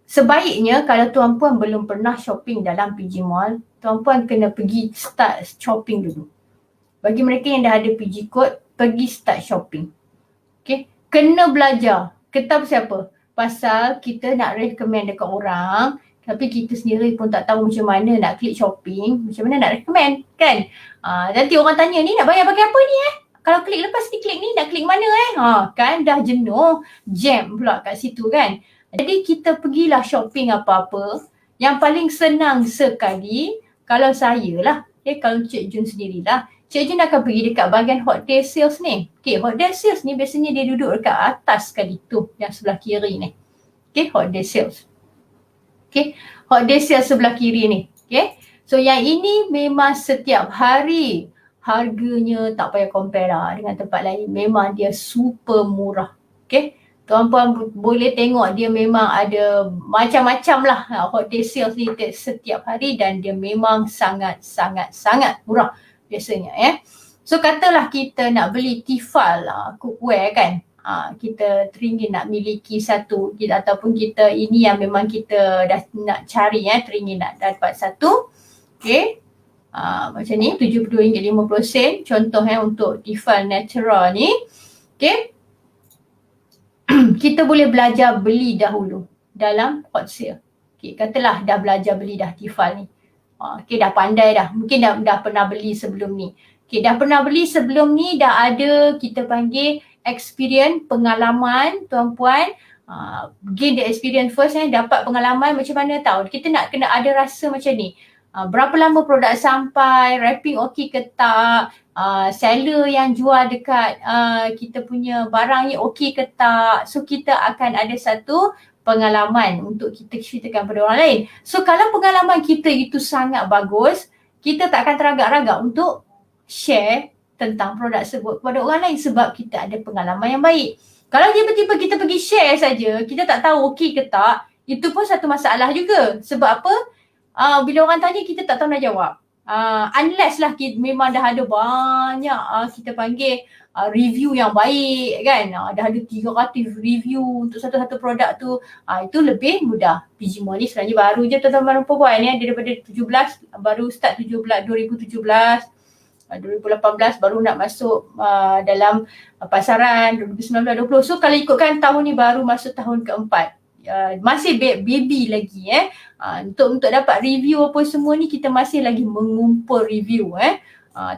sebaiknya kalau tuan-puan belum pernah shopping dalam PG Mall, tuan-puan kena pergi start shopping dulu. Bagi mereka yang dah ada PG code, pergi start shopping. Okay, kena belajar. Kita siapa? Pasal kita nak recommend dekat orang, tapi kita sendiri pun tak tahu macam mana nak klik shopping, macam mana nak recommend, kan? Nanti orang tanya, ni nak bayar pakai apa ni Kalau klik lepas ni klik ni, nak klik mana kan dah jenuh, jam pula kat situ kan. Jadi kita pergilah shopping apa-apa. Yang paling senang sekali, kalau saya lah, kalau Cik Jun sendirilah, Cik Jun akan pergi dekat bahagian hot day sales ni. Okay, hot day sales ni biasanya dia duduk dekat atas sekali tu, yang sebelah kiri ni. Okay, hot day sales. Okay, hot day sales sebelah kiri ni. Okay, so yang ini memang setiap hari harganya tak payah compare lah dengan tempat lain. Memang dia super murah. Okay, tuan-puan boleh tengok dia memang ada macam-macam lah hot day sales ni setiap hari, dan dia memang sangat murah biasanya So katalah kita nak beli Tefal cookware kan, kita teringin nak miliki satu, ataupun kita ini yang memang kita dah nak cari teringin nak dapat satu. Okay, macam ni RM72.50 contoh untuk Tefal Natural ni. Okay, kita boleh belajar beli dahulu dalam hot sale. Okay, katalah dah belajar beli dah Tefal ni. Okay, dah pandai dah. Mungkin dah pernah beli sebelum ni. Okay, dah pernah beli sebelum ni, dah ada kita panggil experience, pengalaman tuan-puan. Gain the experience first dapat pengalaman macam mana tahu. Kita nak kena ada rasa macam ni. Berapa lama produk sampai, wrapping okey ke tak, seller yang jual dekat kita punya barang ni okey ke tak. So kita akan ada satu pengalaman untuk kita ceritakan pada orang lain. So kalau pengalaman kita itu sangat bagus, kita tak akan teragak-ragak untuk share tentang produk tersebut kepada orang lain sebab kita ada pengalaman yang baik. Kalau tiba-tiba kita pergi share saja, kita tak tahu okey ke tak, itu pun satu masalah juga. Sebab apa? Bila orang tanya, kita tak tahu nak jawab. Unless lah kita memang dah ada banyak kita panggil review yang baik kan. Dah ada 300 review untuk satu-satu produk tu. Itu lebih mudah. PG Mall ni sebenarnya baru je tuan-tuan dan puan dia daripada 17, baru start 2017, 2018 baru nak masuk dalam pasaran 2019, 2020. So kalau ikutkan tahun ni baru masuk tahun keempat. Masih baby lagi untuk dapat review apa semua ni, kita masih lagi mengumpul review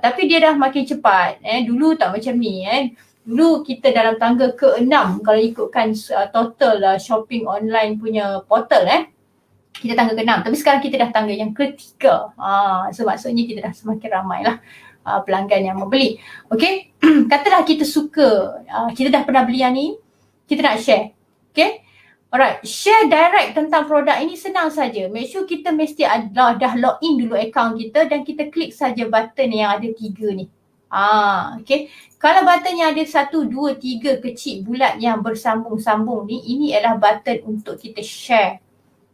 tapi dia dah makin cepat dulu tak macam ni dulu kita dalam tangga ke-6 kalau ikutkan total shopping online punya portal kita tangga ke-6, tapi sekarang kita dah tangga yang ke-3. So maksudnya kita dah semakin ramai lah pelanggan yang membeli. Okay, katalah kita suka, kita dah pernah beli yang ni, kita nak share. Okay, alright, share direct tentang produk ini senang saja. Make sure kita mesti dah login dulu account kita dan kita klik saja button yang ada 3 ni. Okay. Kalau button yang ada 1, 2, 3 kecil bulat yang bersambung-sambung ni, ini adalah button untuk kita share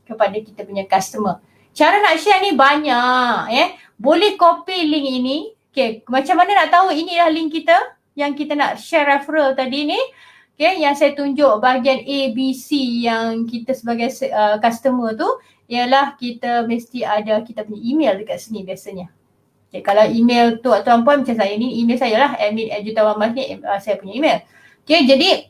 kepada kita punya customer. Cara nak share ni banyak Boleh copy link ini. Okay, macam mana nak tahu ini adalah link kita yang kita nak share referral tadi ni? Okay, yang saya tunjuk bahagian A, B, C yang kita sebagai customer tu ialah kita mesti ada kita punya email dekat sini biasanya. Okay, kalau email tuan-puan macam saya ni, email saya lah, admin@jutawan ni saya punya email. Okay, jadi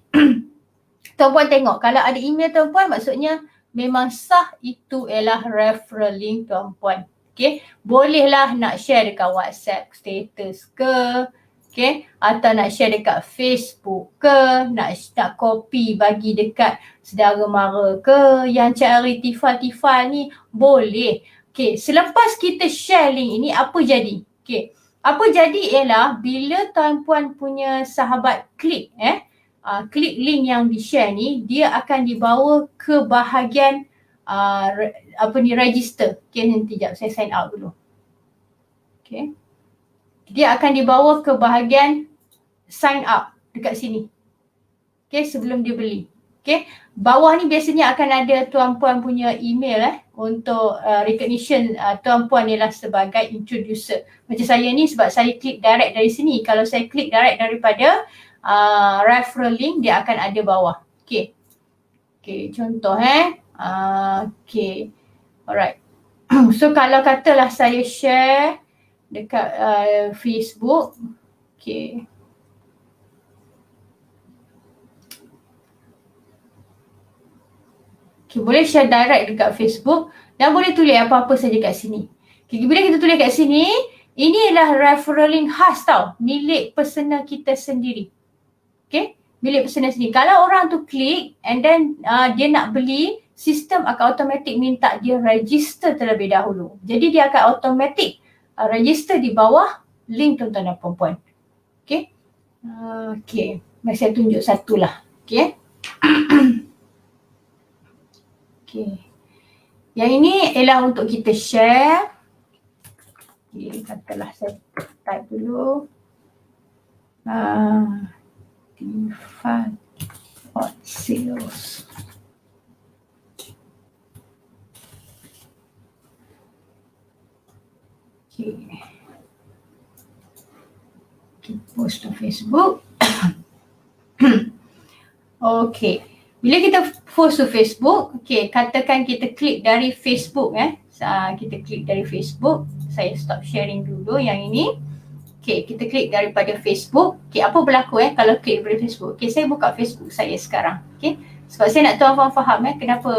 tuan-puan tengok, kalau ada email tuan-puan maksudnya memang sah, itu ialah referral link tuan-puan. Okay, bolehlah nak share dekat WhatsApp status ke, okay, atau nak share dekat Facebook ke, nak copy bagi dekat saudara mara ke, yang charity tifal ni boleh. Okay, selepas kita share link ini, apa jadi? Okay, apa jadi ialah bila tuan-puan punya sahabat klik klik link yang di-share ni, dia akan dibawa ke bahagian register. Okay, nanti sekejap saya sign out dulu. Okay, dia akan dibawa ke bahagian sign up dekat sini. Okay, sebelum dia beli. Okay, bawah ni biasanya akan ada tuan-puan punya email untuk recognition tuan-puan ialah sebagai introducer. Macam saya ni sebab saya klik direct dari sini. Kalau saya klik direct daripada referral link, dia akan ada bawah. Okay, okay, contoh okay, alright. So kalau katalah saya share dekat Facebook, okay, okay, boleh share direct dekat Facebook dan boleh tulis apa-apa saja kat sini. Okay, bila kita tulis kat sini, ini adalah referral link khas tau, milik personal kita sendiri. Okay, milik personal sendiri. Kalau orang tu klik and then dia nak beli, sistem akan automatik minta dia register terlebih dahulu. Jadi dia akan automatik register di bawah link tuan-tuan dan puan-puan. Okay, okay, mari saya tunjuk satulah. Okay. Okay. Yang ini ialah untuk kita share. Okay, katalah saya type dulu. Tifal hot sales. Okay. Okay, post to Facebook. Okay. Bila kita post to Facebook, okay, katakan kita klik dari Facebook kita klik dari Facebook. Saya stop sharing dulu yang ini. Okay, kita klik daripada Facebook. Okay, apa berlaku kalau klik daripada Facebook? Okay, saya buka Facebook saya sekarang. Okay, sebab saya nak tuan-tuan faham kenapa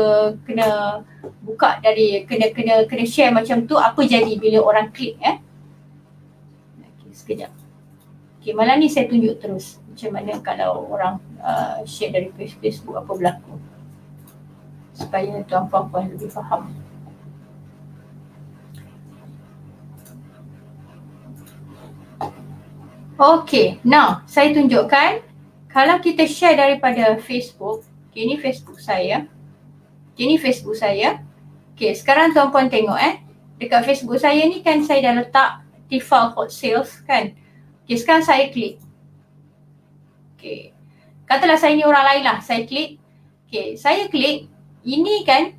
kena buka dari, kena share macam tu, apa jadi bila orang klik Okay, sekejap. Okay, malam ni saya tunjuk terus macam mana kalau orang share dari Facebook apa berlaku, supaya tuan-puan lebih faham. Okay, now saya tunjukkan kalau kita share daripada Facebook. Okay, ini Facebook saya. Okay, ini Facebook saya. Okay, sekarang tuan-puan tengok dekat Facebook saya ni kan saya dah letak Tifal Hot Sales kan. Okay, sekarang saya klik. Okay, katalah saya ni orang lain lah, saya klik. Okay, saya klik, ini kan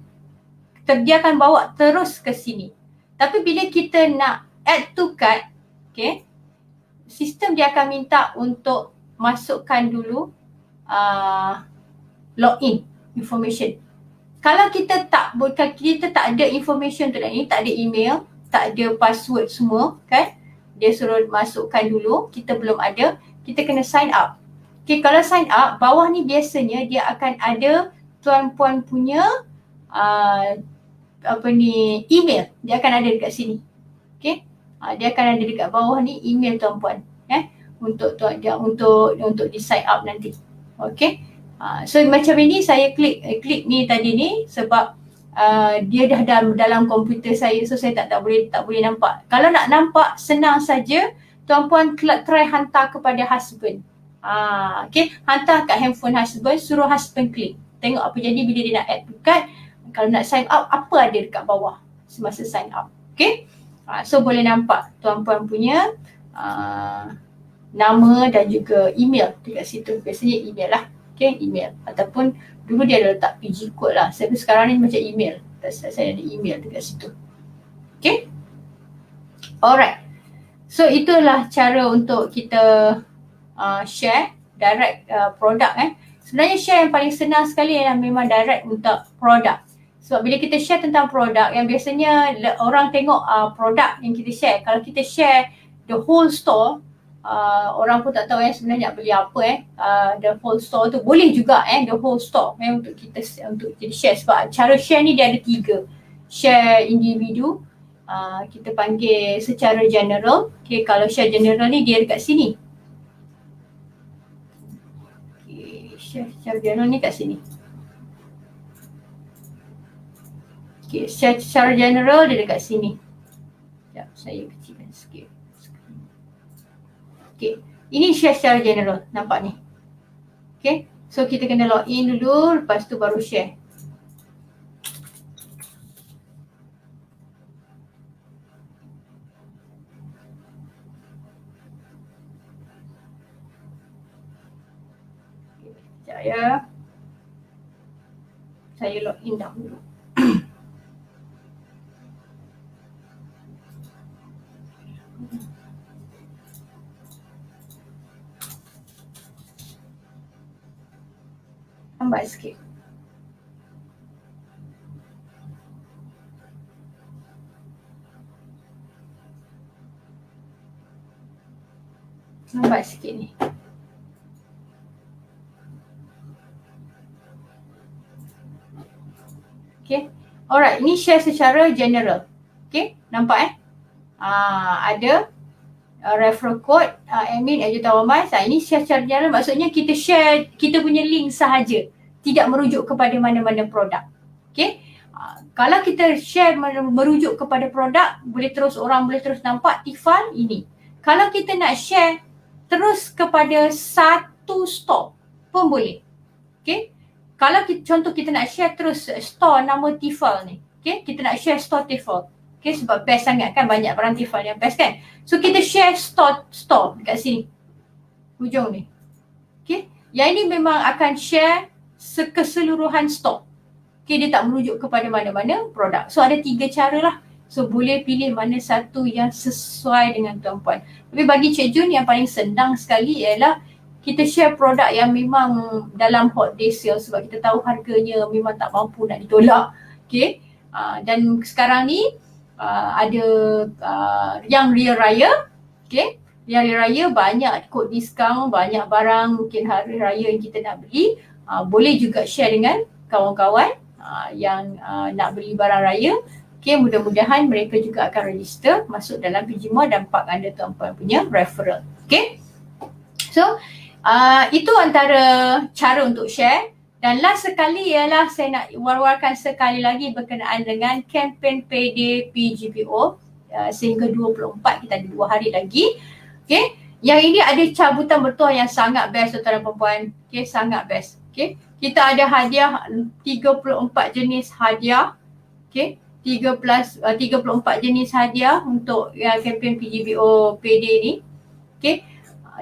dia akan bawa terus ke sini. Tapi bila kita nak add to cart, okay, sistem dia akan minta untuk masukkan dulu login information. Kalau kita tak ada information tu, ini tak ada email, tak ada password semua kan, dia suruh masukkan dulu, kita belum ada, kita kena sign up. Okay, kalau sign up, bawah ni biasanya dia akan ada tuan-puan punya email, dia akan ada dekat sini. Okay, dia akan ada dekat bawah ni email tuan-puan untuk di sign up nanti. Okay, so macam ini saya klik ni tadi ni sebab dia dah dalam komputer saya, so saya tak boleh nampak. Kalau nak nampak senang saja, tuan-puan try hantar kepada husband. Okay, hantar kat handphone husband, suruh husband klik. Tengok apa jadi bila dia nak add to cart. Kalau nak sign up, apa ada dekat bawah semasa sign up. Okay, so boleh nampak tuan-puan punya nama dan juga email dekat situ. Biasanya email lah. Okay, email. Ataupun dulu dia ada letak PG code lah. Tapi sekarang ni macam email. Saya ada email dekat situ. Okay, alright. So itulah cara untuk kita share direct produk. Sebenarnya share yang paling senang sekali ialah memang direct untuk produk. Sebab bila kita share tentang produk, yang biasanya orang tengok produk yang kita share. Kalau kita share the whole store, orang pun tak tahu sebenarnya nak beli apa the whole store tu. Boleh juga the whole store untuk kita share. Sebab cara share ni dia ada 3. Share individu, kita panggil secara general. Okay, kalau share general ni dia dekat sini. Okay, share secara general ni kat sini. Okay, share secara general dia dekat sini. Sekejap, saya kecilkan sikit. Okay, ini share secara general, nampak ni. Okay, so kita kena login dulu, lepas tu baru share. Sekejap ya. Saya login dahulu. Lambat sikit. Lambat sikit ni. Okay. Alright, ini share secara general. Okay, nampak ada referral code admin @jutawan. Ini share secara general, maksudnya kita share kita punya link sahaja, tidak merujuk kepada mana-mana produk. Okay, kalau kita share merujuk kepada produk, orang boleh terus nampak tifal ini. Kalau kita nak share terus kepada satu store pun boleh. Okay, kalau contoh kita nak share terus store nama tifal ni. Okay, kita nak share store tifal. Okay, sebab best sangat kan, banyak barang tifal yang best kan. So kita share store dekat sini, hujung ni. Okay, yang ini memang akan share keseluruhan store. Okay, dia tak merujuk kepada mana-mana produk. So ada 3 cara lah. So boleh pilih mana satu yang sesuai dengan tuan-puan. Tapi bagi Cik Jun yang paling senang sekali ialah kita share produk yang memang dalam hot day sale, sebab kita tahu harganya memang tak mampu nak ditolak. Okay, dan sekarang ni ada yang Raya Raya. Okay, yang Raya Raya banyak kod diskaun, banyak barang mungkin hari raya yang kita nak beli. Boleh juga share dengan kawan-kawan yang nak beli barang raya. Okay, mudah-mudahan mereka juga akan register masuk dalam PG Mall dan park anda tuan-puan punya referral. Okay, so itu antara cara untuk share. Dan last sekali ialah saya nak war-warkan sekali lagi berkenaan dengan kempen Payday PGPO sehingga 24, kita ada 2 hari lagi. Okay, yang ini ada cabutan bertuah yang sangat best tuan-tuan dan puan-puan. Okay, sangat best. Okay, kita ada hadiah 34 jenis hadiah. Okay, 34 jenis hadiah untuk kempen PGPO Payday ni. Okay,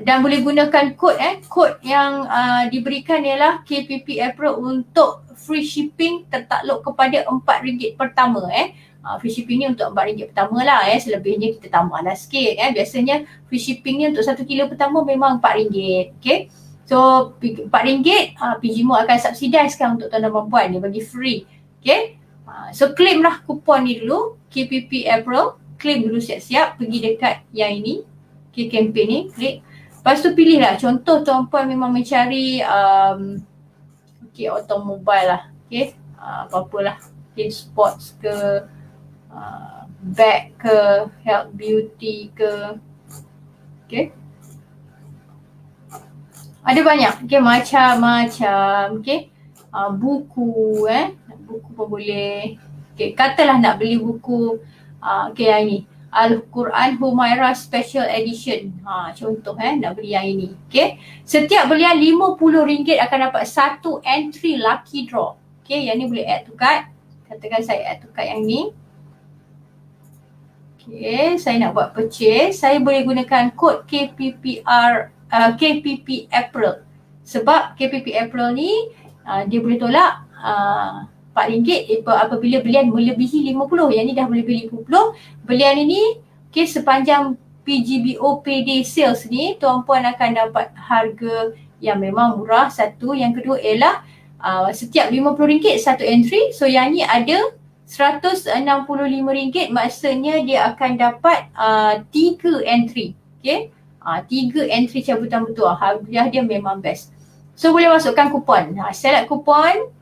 dan boleh gunakan kod kod yang diberikan ialah KPP April untuk free shipping tertakluk kepada RM4 pertama. Free shipping ni untuk RM4 pertama lah. Selebihnya kita tambah lah sikit. Biasanya free shipping ni untuk 1 kilo pertama memang RM4. Okay, so RM4 PG Mall akan subsidizekan untuk tuan dan perempuan, dia bagi free. Okay, so claim lah kupon ni dulu, KPP April. Claim dulu siap-siap, pergi dekat yang ini, okay, campaign ni, klik. Lepas tu pilih lah, contoh tuan-puan memang mencari okay, automobile lah. Okay, apa-apalah. Okay, sports ke, bag ke, health beauty ke. Okay, ada banyak. Okay, macam-macam. Okay, buku buku pun boleh. Okay, katalah nak beli buku okay, yang ini, Al-Quran Humairah Special Edition. Contoh nak beli yang ini. Okay, setiap belian RM50 akan dapat 1 entry lucky draw. Okay, yang ni boleh add to cart. Katakan saya add to cart yang ni. Okay, saya nak buat purchase. Saya boleh gunakan kod KPP April. Sebab KPP April ni dia boleh tolak RM4 apabila belian melebihi 50. Yang ni dah boleh beli 50. Belian ini okay, sepanjang PGBO Payday Sales ni tuan-puan akan dapat harga yang memang murah. Satu, yang kedua ialah setiap RM50 satu entry. So yang ni ada RM165, maksudnya dia akan dapat 3 entry. Okay, 3 entry cabutan bertuah. Hadiah dia memang best. So boleh masukkan kupon. Select kupon.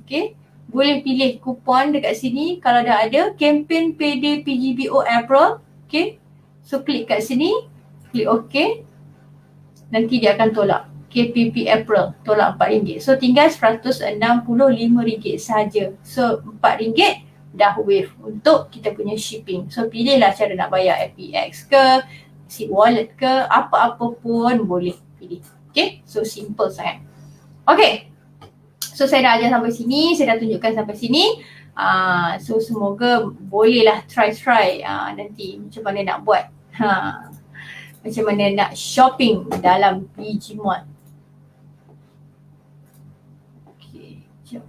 Okay, boleh pilih kupon dekat sini. Kalau dah ada kempen PD PGBO April. Okay, so klik kat sini, klik OK. Nanti dia akan tolak KPP April, tolak RM4. So tinggal RM165 sahaja. So RM4 dah wave untuk kita punya shipping. So pilihlah cara nak bayar, FPX ke, Seed Wallet ke, apa-apa pun boleh pilih. Okay, so simple sangat. Okay, so saya dah ajar sampai sini, saya dah tunjukkan sampai sini. So semoga bolehlah try nanti macam mana nak buat. Macam mana nak shopping dalam PG Mall. Okay, jom.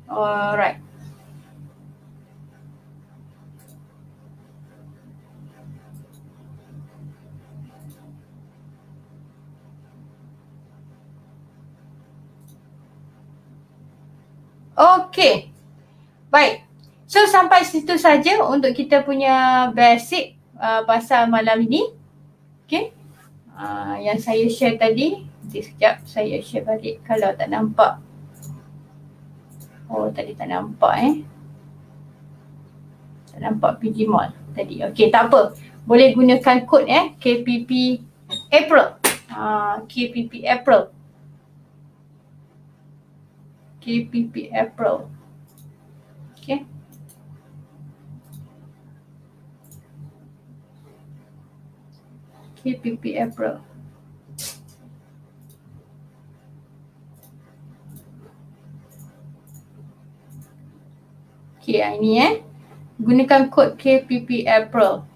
Alright. Okay, baik. So sampai situ saja untuk kita punya basic pasal malam ini. Okay, yang saya share tadi. Nanti sekejap saya share balik kalau tak nampak. Oh, tadi tak nampak tak nampak PG Mall tadi. Okay, tak apa. Boleh gunakan kod KPP April. KPP April. KPP April. Okay. KPP April. Okay, ini gunakan kod KPP April.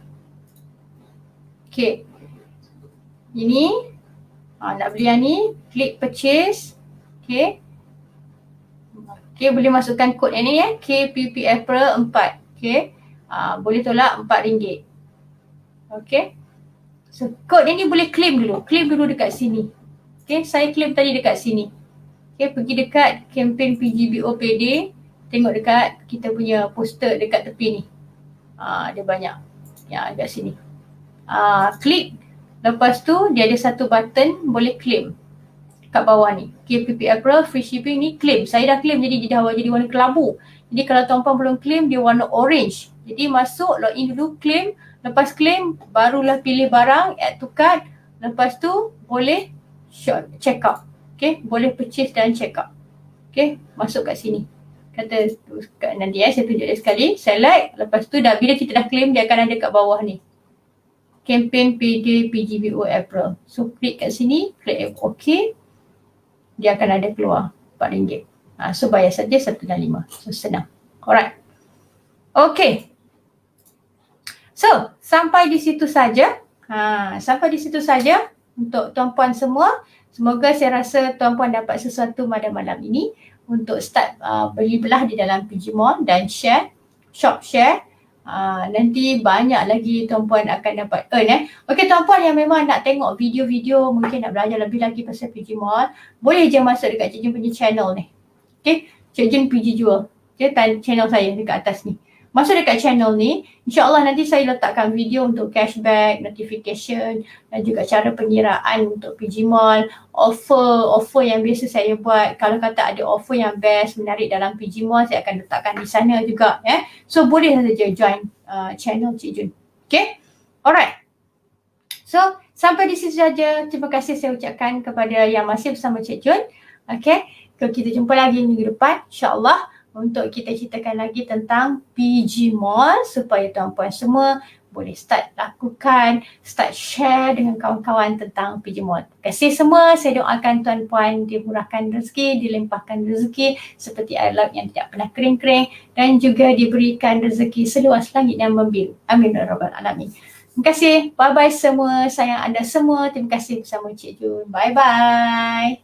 Okay, ini nak beli yang ni, klik purchase. Okay, okay, boleh masukkan kod yang ni KPP April 4. Okay, boleh tolak RM4. Okay, so kod yang ni boleh claim dulu dekat sini. Okay, saya claim tadi dekat sini. Okay, pergi dekat kempen PGBO PD, tengok dekat kita punya poster dekat tepi ni. Ada banyak yang dekat sini. Klik, lepas tu dia ada satu button boleh claim kat bawah ni. KPP April free shipping ni claim. Saya dah claim, jadi dia dah jadi warna kelabu. Jadi kalau tuan-puan belum claim, dia warna orange. Jadi masuk, login dulu, claim. Lepas claim, barulah pilih barang, add to cart. Lepas tu boleh check out. Okay, boleh purchase dan check out. Okay, masuk kat sini. Kata nanti saya tunjuk dia sekali. Select, lepas tu dah bila kita dah claim, dia akan ada kat bawah ni. Campaign PD PGBO April. So klik kat sini, klik OK. Dia akan ada keluar RM4. So bayar saja RM165. So senang. Alright. Okay. So sampai di situ saja. Sampai di situ saja untuk tuan-puan semua. Semoga saya rasa tuan-puan dapat sesuatu pada malam ini untuk start beli belah di dalam PG Mall dan share, shop share. Nanti banyak lagi tuan-puan akan dapat earn Okay, tuan-puan yang memang nak tengok video-video, mungkin nak belajar lebih lagi pasal PG Mall, boleh je masuk dekat Cik Jun punya channel ni. Okay, Cik Jun PG Jual. Okay, channel saya dekat atas ni. Masuk dekat channel ni, insyaAllah nanti saya letakkan video untuk cashback, notification dan juga cara pengiraan untuk PG Mall, offer yang biasa saya buat. Kalau kata ada offer yang best, menarik dalam PG Mall, saya akan letakkan di sana juga. So boleh saja join channel Cik Jun. Okay, alright. So sampai di situ saja. Terima kasih saya ucapkan kepada yang masih bersama Cik Jun. Okay, kita jumpa lagi minggu depan insyaAllah untuk kita ceritakan lagi tentang PG Mall supaya tuan-puan semua boleh start lakukan, start share dengan kawan-kawan tentang PG Mall. Terima kasih semua. Saya doakan tuan-puan dimurahkan rezeki, dilimpahkan rezeki seperti air laut yang tidak pernah kering-kering dan juga diberikan rezeki seluas langit yang membiru. Amin ya rabbal alamin. Terima kasih. Bye-bye semua. Sayang anda semua. Terima kasih bersama Cik Jun. Bye-bye.